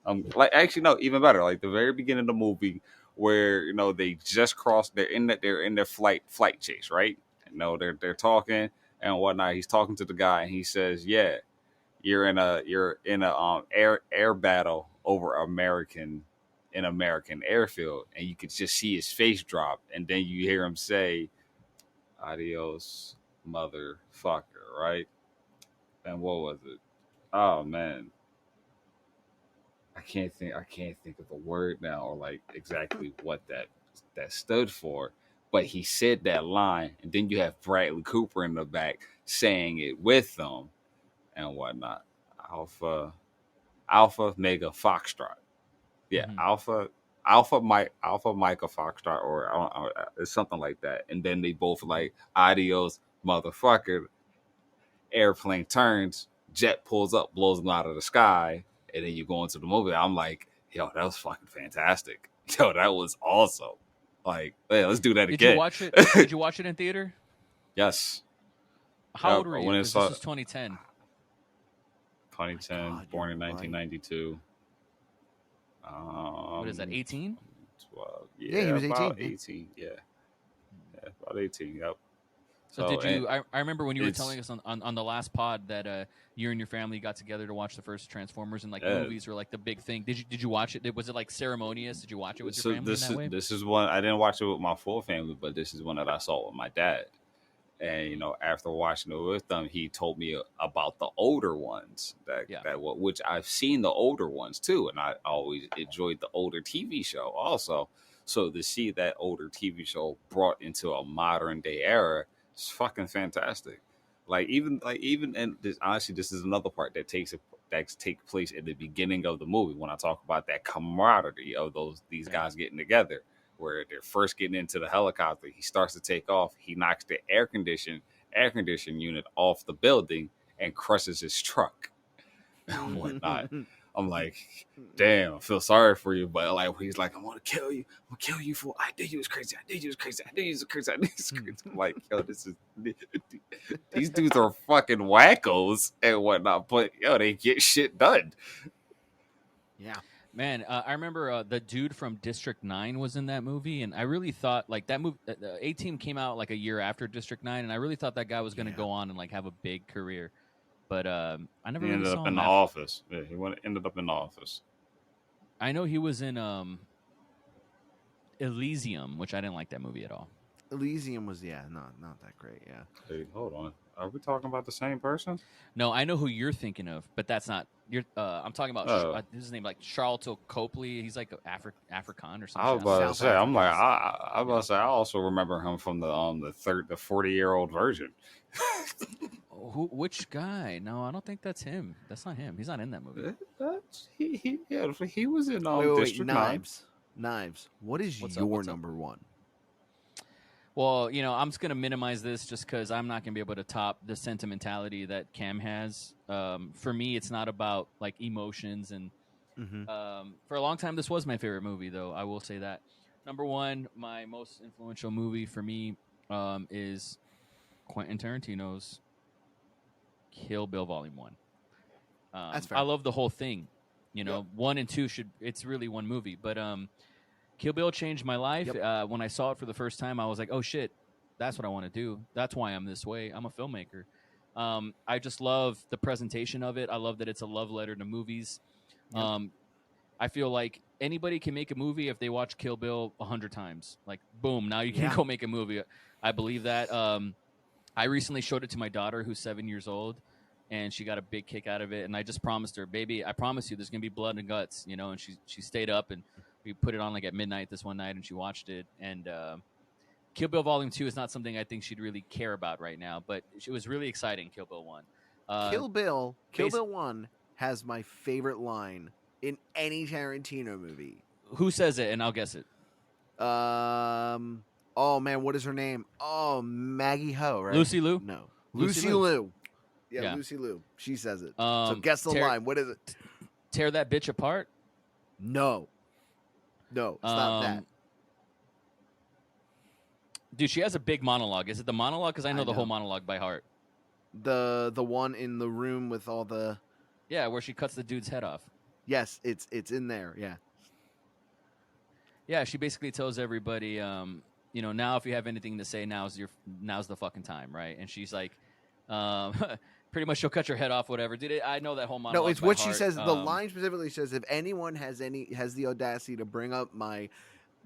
Like actually, no, even better. Like the very beginning of the movie, where they just crossed. They're in their flight chase, right? They're talking and whatnot. He's talking to the guy, and he says, "Yeah, you're in a air battle over American airfield," and you could just see his face drop, and then you hear him say, "Adios, motherfucker," right? And what was it? Oh man, I can't think of the word now, or like exactly what that stood for. But he said that line, and then you have Bradley Cooper in the back saying it with them and whatnot. Alpha Mega Foxtrot. Yeah, Mhm. Alpha Micah Foxtrot, or I don't, it's something like that. And then they both like adios motherfucker. Airplane turns, jet pulls up, blows them out of the sky, and then you go into the movie. I'm like, yo, that was fucking fantastic. Yo, that was awesome. Like, hey, let's do that Did you again. watch it? Did you watch it in theater? Yes. How old were you? When it Because this saw was 2010. 2010, God, born in you're right. 1992. What is that? 18? 12. Yeah, he was about 18, yeah. 18. Yeah, about 18. Yep. So did and you? I remember when you were it's- telling us on the last pod that you and your family got together to watch the first Transformers, and like Yeah. movies were like the big thing. Did you watch it? Was it like ceremonious? Did you watch it with So your family in that way? this is one I didn't watch it with my full family, but this is one that I saw with my dad. And after watching it with them, he told me about the older ones which I've seen the older ones too, and I always enjoyed the older TV show also. So to see that older TV show brought into a modern day era is fucking fantastic. And this, honestly, this is another part that takes place in the beginning of the movie when I talk about that camaraderie of these guys getting together, where they're first getting into the helicopter. He starts to take off. He knocks the air condition unit off the building and crushes his truck and whatnot. I'm like, damn, I feel sorry for you, but like he's like, I'm gonna kill you. I'm gonna kill you for I did you was crazy. I did you was crazy. I did you was crazy. I did you was crazy. I'm like, yo, these dudes are fucking wackos and whatnot, but yo, they get shit done. Yeah. Man, I remember the dude from District 9 was in that movie, and I really thought like that movie. A-Team came out like a year after District 9, and I really thought that guy was going to go on and like have a big career. But I never He really ended saw up him in the after. office. Yeah, ended up in the office. I know he was in Elysium, which I didn't like that movie at all. Elysium was not that great. Yeah. Hey, hold on. Are we talking about the same person? No, I know who you're thinking of, but that's not. I'm talking about his name, like Charlton Copley. He's like African or something. I was about to South say. I'm like, Africans. I was about to say. I also remember him from the 40-year-old version. Which guy? No, I don't think that's him. That's not him. He's not in that movie. He was in Wait, District 9. Knives. What is What's up? your What's up? number one? Well, I'm just going to minimize this just because I'm not going to be able to top the sentimentality that Cam has. For me, it's not about like emotions. And for a long time, this was my favorite movie, though. I will say that. Number one, my most influential movie for me is Quentin Tarantino's Kill Bill Volume 1. That's fair. I love the whole thing. 1 and 2 it's really one movie. But Kill Bill changed my life. Yep. When I saw it for the first time, I was like, oh, shit, that's what I want to do. That's why I'm this way. I'm a filmmaker. I just love the presentation of it. I love that it's a love letter to movies. Yep. I feel like anybody can make a movie if they watch Kill Bill 100 times. Like, boom, now you can go make a movie. I believe that. I recently showed it to my daughter, who's 7 years old, and she got a big kick out of it. And I just promised her, baby, I promise you there's going to be blood and guts, and she stayed up, and we put it on like at midnight this one night, and she watched it. And Kill Bill Volume 2 is not something I think she'd really care about right now, but it was really exciting, Kill Bill 1. Kill Bill 1 has my favorite line in any Tarantino movie. Who says it? And I'll guess it. Oh man, what is her name? Oh, Maggie Ho, right? Lucy Liu? No. Lucy Liu. Yeah, Lucy Liu. She says it. So guess the line. What is it? Tear that bitch apart? No, it's not that. Dude, she has a big monologue. Is it the monologue? Because I know the whole monologue by heart. The one in the room with all the where she cuts the dude's head off. Yes, it's in there. Yeah. Yeah, she basically tells everybody, now if you have anything to say, now's the fucking time, right? And she's like, pretty much she'll cut your head off, whatever. Dude, I know that whole monologue. No, it's by what heart. she says. The line specifically says, "If anyone has the audacity to bring up my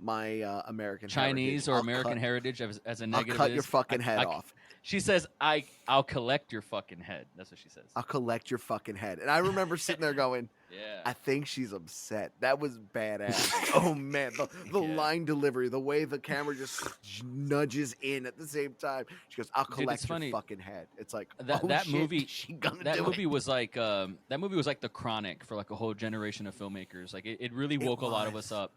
American Chinese heritage, or American heritage as a negative, I'll cut your fucking head off." She says, "I'll collect your fucking head." That's what she says. I'll collect your fucking head. And I remember sitting there going, "Yeah, I think she's upset." That was badass. Oh man, the line delivery, the way the camera just nudges in at the same time. She goes, "I'll collect your fucking head." It's like that shit, movie. That movie was like The Chronic for like a whole generation of filmmakers. Like it really woke a lot of us up.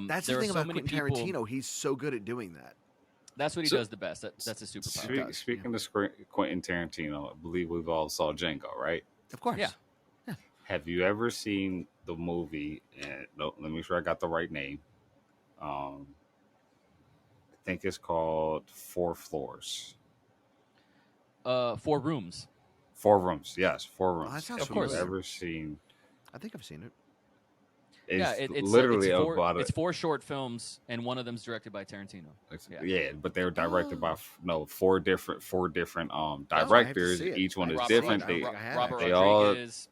That's the thing about Quentin Tarantino. He's so good at doing that. That's what he does the best. That's a superpower. Speaking of Quentin Tarantino, I believe we've all saw Django, right? Of course. Yeah. Have you ever seen the movie? And let me make sure I got the right name. I think it's called Four Floors. 4 Rooms. 4 Rooms. Yes, 4 Rooms. Oh, that sounds Have familiar. you ever seen? I think I've seen it. It's literally about it's 4 short films, and one of them's directed by Tarantino. But they were directed by 4 different directors. Each one is different. Robert they Rodriguez.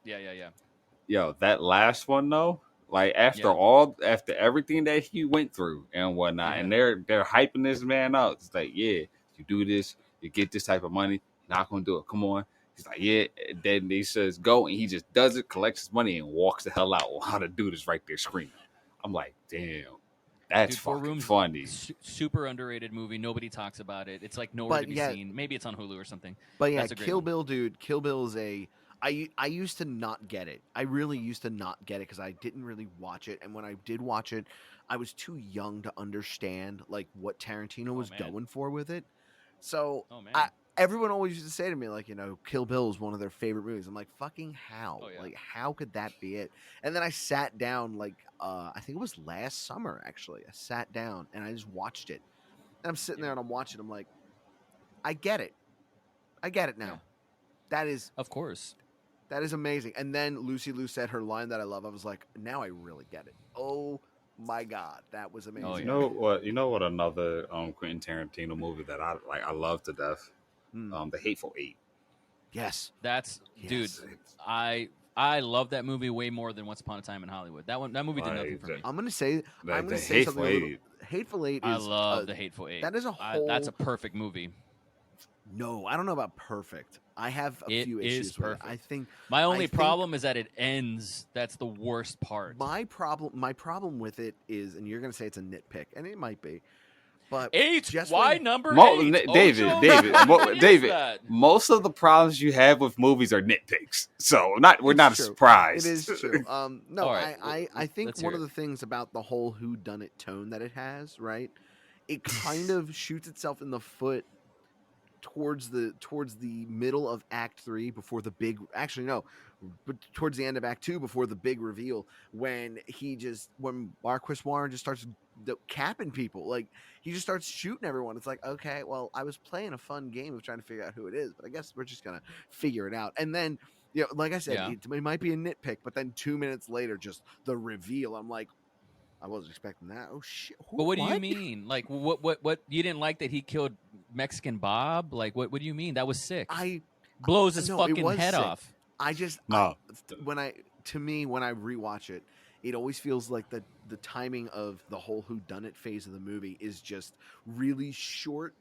Yo, that last one though, like after everything that he went through and whatnot, and they're hyping this man out. It's like, you do this, you get this type of money. You're not gonna do it. Come on. He's like, and then he says go, and he just does it, collects his money, and walks the hell out while the dude is right there screaming. I'm like, damn, that's fucking funny. Super underrated movie. Nobody talks about it. It's like nowhere to be seen. Maybe it's on Hulu or something. But yeah, Kill Bill, dude. Kill Bill is I used to not get it. I really used to not get it because I didn't really watch it. And when I did watch it, I was too young to understand like what Tarantino was going for with it. So everyone always used to say to me, like, Kill Bill is one of their favorite movies. I'm like, fucking how? Like, how could that be it? And then I sat down, like, I think it was last summer, actually. I sat down and I just watched it. And I'm sitting there and I'm watching. I'm like, I get it. I get it now. Yeah. That is, of course, that is amazing. And then Lucy Liu said her line that I love. I was like, now I really get it. Oh my God, that was amazing. You know what? Another Quentin Tarantino movie that I love to death. The Hateful Eight. Yes, dude. I love that movie way more than Once Upon a Time in Hollywood. That movie did nothing for me. I'm gonna say something. Hateful Eight. I love the Hateful Eight. That is that's a perfect movie. No, I don't know about perfect. I have a few issues with it. I think my only problem is that it ends. That's the worst part. My problem with it is, and you're gonna say it's a nitpick, and it might be. But why number 8? David. Most of the problems you have with movies are nitpicks, so we're not surprised. It is true. No, right. I think one of the things about the whole whodunit tone that it has, right? It kind of shoots itself in the foot towards the middle of Act 3 before the big. Actually, no. But towards the end of Act 2, before the big reveal, when Marquis Warren just starts capping people, like he just starts shooting everyone. It's like, okay, well, I was playing a fun game of trying to figure out who it is, but I guess we're just gonna figure it out. And then, like I said, it might be a nitpick, but then 2 minutes later, just the reveal. I'm like, I wasn't expecting that. Oh shit! But what do you mean? Like, what you didn't like that he killed Mexican Bob? Like, what do you mean? That was sick. Blows his fucking head off. I just when I rewatch it, it always feels like the timing of the whole whodunit phase of the movie is just really short,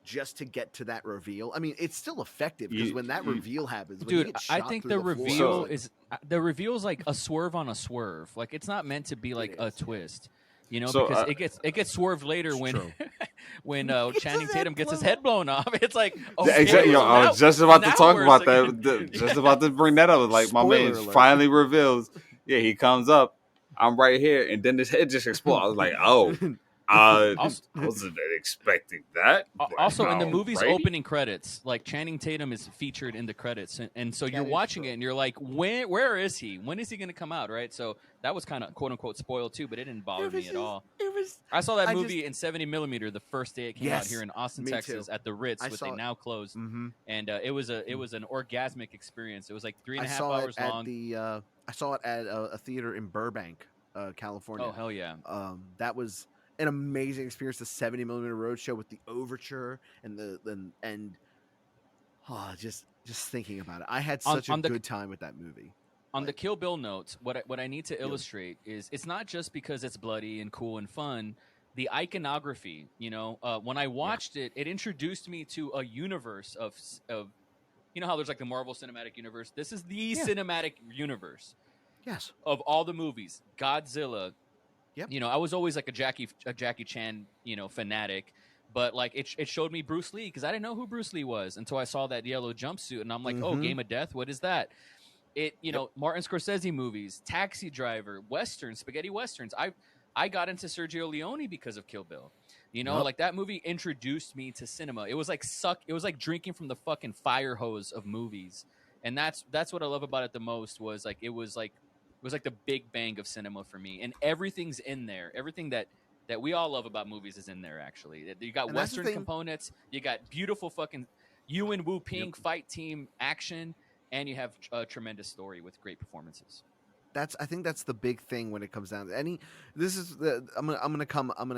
just to get to that reveal. I mean, it's still effective because when that reveal happens, dude, I think the reveal is like a swerve on a swerve. Like it's not meant to be like a twist. Because it gets swerved later when Channing Tatum gets his head blown off. It's like, exactly. I was just about to talk about that. Just about to bring that up. Like my man finally reveals. Yeah, he comes up. I'm right here, and then his head just explodes. I was like, oh, Also, I wasn't expecting that. also in the Alrighty. movie's opening credits, like Channing Tatum is featured in the credits, and so you're watching it and you're like, where is he? When is he going to come out? Right. So that was kind of quote unquote spoiled too, but it didn't bother me at all. I saw that movie in 70mm the first day it came out here in Austin, Texas, at the Ritz, which they now closed, and it was an orgasmic experience. It was like 3.5 hours long. I saw it at a theater in Burbank, California. Oh hell yeah! That was an amazing experience. The 70mm roadshow with the overture and just thinking about it, I had such a good time with that movie. On the Kill Bill notes, what I need to illustrate is it's not just because it's bloody and cool and fun. The iconography, when I watched it, it introduced me to a universe of you know how there's like the Marvel Cinematic Universe. This is the cinematic universe. Yes. Of all the movies, Godzilla. Yep. I was always like a Jackie Chan, fanatic, but like it showed me Bruce Lee because I didn't know who Bruce Lee was until I saw that yellow jumpsuit, and I'm like, oh, Game of Death, what is that? Martin Scorsese movies, Taxi Driver, westerns, spaghetti westerns. I got into Sergio Leone because of Kill Bill. Like that movie introduced me to cinema. It was like it was like drinking from the fucking fire hose of movies, and that's what I love about it the most. Was like it was like the big bang of cinema for me, and everything's in there. Everything that we all love about movies is in there. Actually, you got western components, you got beautiful fucking Ewan Wu Ping fight team action, and you have a tremendous story with great performances. I think that's the big thing when it comes down to I'm gonna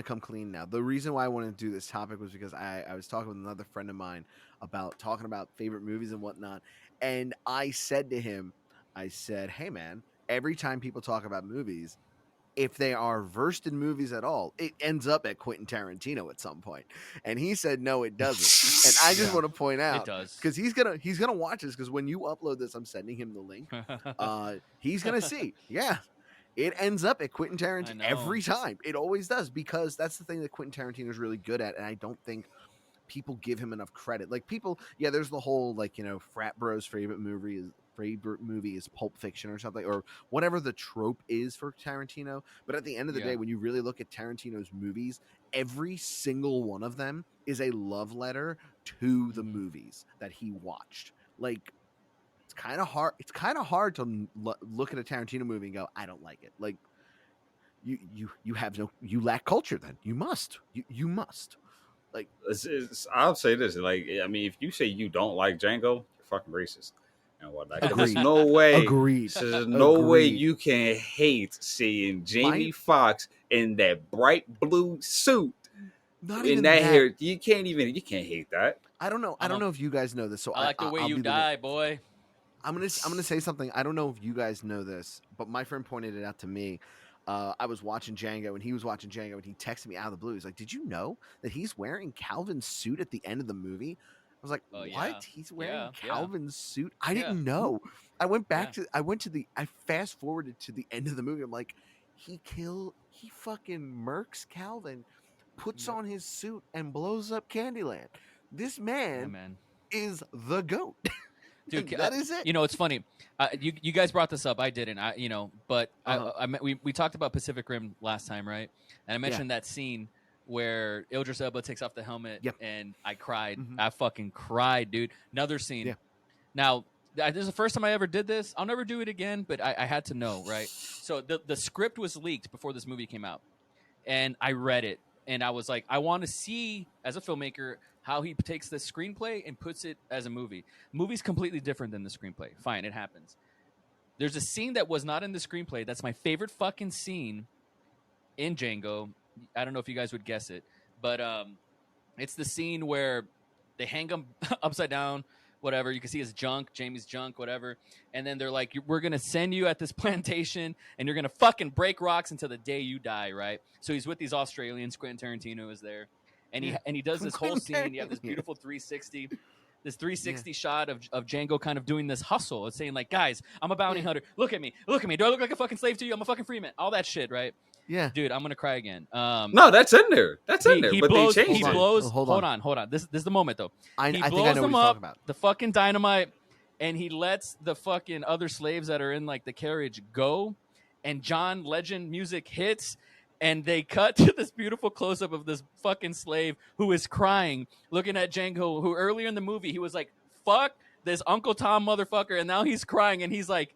come clean now. The reason why I wanted to do this topic was because I was talking with another friend of mine about talking about favorite movies and whatnot, and I said to him, hey man, every time people talk about movies, if they are versed in movies at all, it ends up at Quentin Tarantino at some point. And he said, no, it doesn't. And I just want to point out, it does, because he's gonna watch this. Because when you upload this, I'm sending him the link. He's gonna see. Yeah, it ends up at Quentin Tarantino every time. It always does, because that's the thing that Quentin Tarantino is really good at, and I don't think people give him enough credit. Like people, there's the whole frat bros favorite movie is Pulp Fiction or something, or whatever the trope is for Tarantino. But at the end of the day, when you really look at Tarantino's movies, every single one of them is a love letter to the movies that he watched. Like it's kind of hard to look at a Tarantino movie and go, I don't like it. Like you lack culture. Then you must. Like I'll say this. Like, I mean, if you say you don't like Django, you're fucking racist. And whatnot. Agreed. There's no way. Agreed. There's no way you can hate seeing Jamie Foxx in that bright blue suit. Not in even that hair. You can't hate that. I don't know. I don't know if you guys know this. So I like the way you die, boy. I'm gonna say something. I don't know if you guys know this, but my friend pointed it out to me. I was watching Django, and he was watching Django, and he texted me out of the blue. He's like, "Did you know that he's wearing Calvin's suit at the end of the movie?" I was like, "What? Yeah. He's wearing Calvin's suit? I didn't know." I went back I fast forwarded to the end of the movie. I'm like, he fucking murks Calvin, puts on his suit, and blows up Candyland. This man is the GOAT. Dude, that is it. It's funny. You guys brought this up. I didn't. But we talked about Pacific Rim last time, right? And I mentioned that scene where Idris Elba takes off the helmet, and I cried. I fucking cried, dude. Another scene. Yeah. Now, this is the first time I ever did this. I'll never do it again, but I had to know, right? So the script was leaked before this movie came out, and I read it, and I was like, I want to see, as a filmmaker, how he takes the screenplay and puts it as a movie. Movie's completely different than the screenplay. Fine, it happens. There's a scene that was not in the screenplay. That's my favorite fucking scene in Django. I don't know if you guys would guess it, but it's the scene where they hang him upside down, whatever. You can see his junk, Jamie's junk, whatever. And then they're like, we're going to send you at this plantation, and you're going to fucking break rocks until the day you die, right? So he's with these Australians. Quentin Tarantino is there. And he does this whole scene. You have this beautiful 360. This 360 shot of Django kind of doing this hustle. It's saying like, guys, I'm a bounty hunter. Look at me. Do I look like a fucking slave to you? I'm a fucking free man. All that shit, right? Yeah. Dude, I'm going to cry again. No, that's in there. That's in there. But blows, they changed he it. blows. Hold on. This is the moment, though. I blows think I know what them he's up, talking about. the fucking dynamite, and he lets the fucking other slaves that are in like the carriage go, and John Legend music hits. and they cut to this beautiful close up of this fucking slave who is crying, looking at Django, who earlier in the movie he was like, "Fuck this Uncle Tom motherfucker," and now he's crying, and he's like,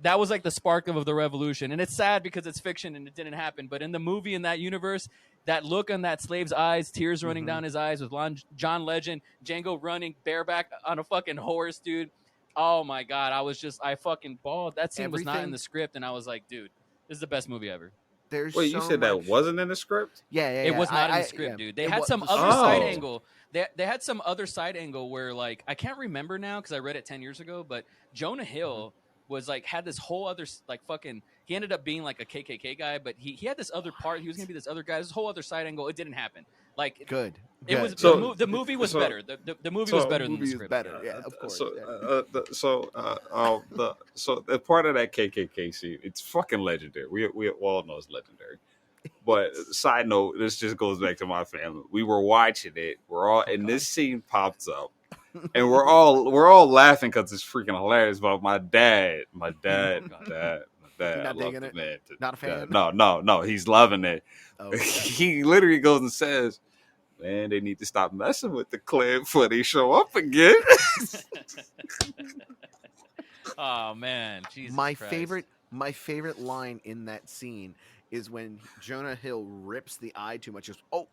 that was like the spark of the revolution. And it's sad because it's fiction and it didn't happen. But in the movie, in that universe, that look on that slave's eyes, tears running down his eyes with John Legend, Django running bareback on a fucking horse, dude. Oh my God. I fucking bawled. That scene was not in the script. And I was like, dude, this is the best movie ever. There's Wait, you said that wasn't in the script? Yeah. It was not in the script, dude. They had some other side angle. They had some other side angle where, like, I can't remember now because I read it 10 years ago, but Jonah Hill was like, had this whole other, like, fucking, he ended up being like a KKK guy, but he had this other part. He was going to be this other guy, this whole other side angle. It didn't happen. Like, good. It was so, the movie was better. The movie was better than the script. Better, yeah, of course. So the part of that KKK scene, it's fucking legendary. We all know it's legendary. But side note, this just goes back to my family. We were watching it. We're all, and this scene pops up, and we're all laughing because it's freaking hilarious. But my dad. Not digging it? Man. Not a fan? No. He's loving it. Oh, okay. He literally goes and says, "Man, they need to stop messing with the clip before they show up again." Oh man, Jesus my Christ. favorite line in that scene is when Jonah Hill rips the eye too much. Just, "Oh,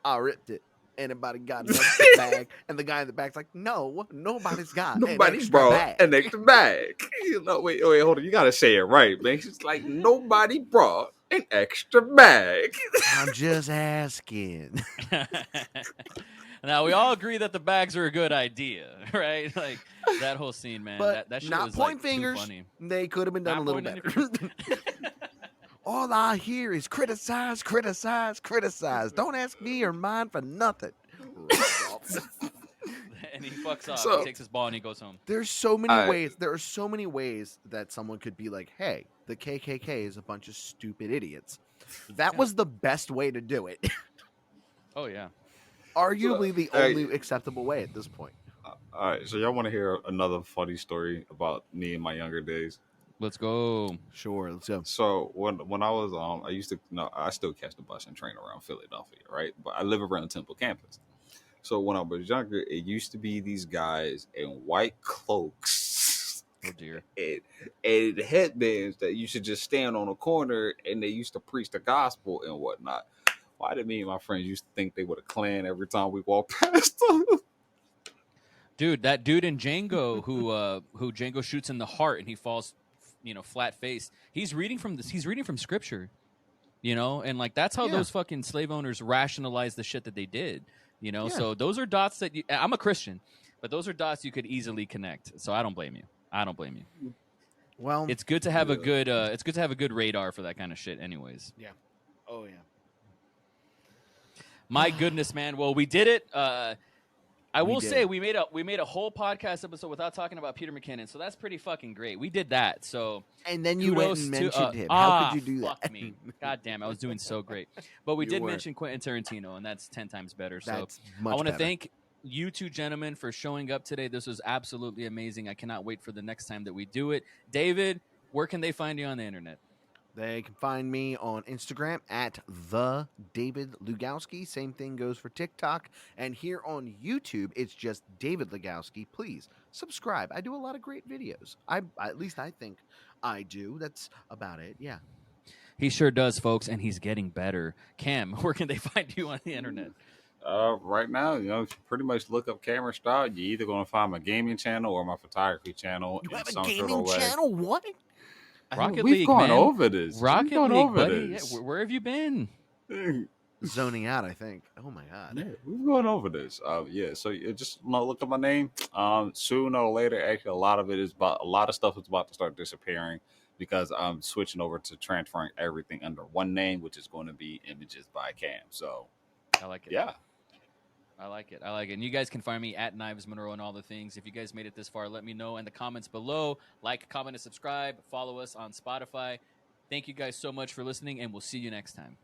I ripped it. Anybody got an extra bag?" And the guy in the back's like, "No, nobody's got Nobody an brought bag." an extra bag. Wait, hold on. You gotta say it right, man. She's like, nobody brought an extra bag. I'm just asking. Now we all agree that the bags are a good idea, right? Like that whole scene, man. But that shit not was point like, fingers. too funny. They could have been done Not a little pointing better. All I hear is criticize. Don't ask me or mine for nothing. And he fucks off. So- He takes his ball and he goes home. There's so many ways. There are so many ways that someone could be like, "Hey, the KKK is a bunch of stupid idiots." That was the best way to do it. Oh yeah. Arguably the only acceptable way at this point. All right, so y'all want to hear another funny story about me in my younger days? Let's go. Sure, let's go. So when I was I used to I still catch the bus and train around Philadelphia, right? But I live around the Temple campus. So when I was younger, it used to be these guys in white cloaks. Oh dear. and headbands that you should just stand on a corner, and they used to preach the gospel and whatnot. Why did me and my friends used to think they were a Klan every time we walked past them? Dude, that dude in Django who Django shoots in the heart and he falls, flat faced. He's reading from scripture, and like that's how those fucking slave owners rationalize the shit that they did, Yeah. So those are dots that I'm a Christian, but those are dots you could easily connect. So I don't blame you. Well, It's good to have a good radar for that kind of shit anyways. yeah. Oh yeah. My goodness, man. Well, we did it. I will did. say we made a whole podcast episode without talking about Peter McKinnon, so that's pretty fucking great. We did that. So And then you went kudos and to, mentioned him. How could you do fuck that? me. God damn, I was doing so great. But we You did were. mention Quentin Tarantino, and that's 10 times better. So That's much I want to better. thank you two gentlemen for showing up today. This was absolutely amazing. I cannot wait for the next time that we do it. David, where can they find you on the internet? They can find me on Instagram at the David Lugowski. Same thing goes for TikTok. And here on YouTube, it's just David Lugowski. Please subscribe. I do a lot of great videos. At least I think I do. That's about it. Yeah. He sure does, folks, and he's getting better. Cam, where can they find you on the internet? Right now, if you pretty much look up Kamerin Stroud, you're either going to find my gaming channel or my photography channel. You in have a some sort of gaming way. channel? What? Rocket We've League, gone man. over this. Rocket We've gone League, over buddy. this. Yeah, where have you been? Zoning out, I think. Oh my God. Yeah, we've gone over this. So you just look at my name. Sooner or later, actually, a lot of stuff is about to start disappearing because I'm switching over to transferring everything under one name, which is going to be Images by Cam. So I like it. yeah. I like it. And you guys can find me at Knives Monroe and all the things. If you guys made it this far, let me know in the comments below. Like, comment, and subscribe. Follow us on Spotify. Thank you guys so much for listening, and we'll see you next time.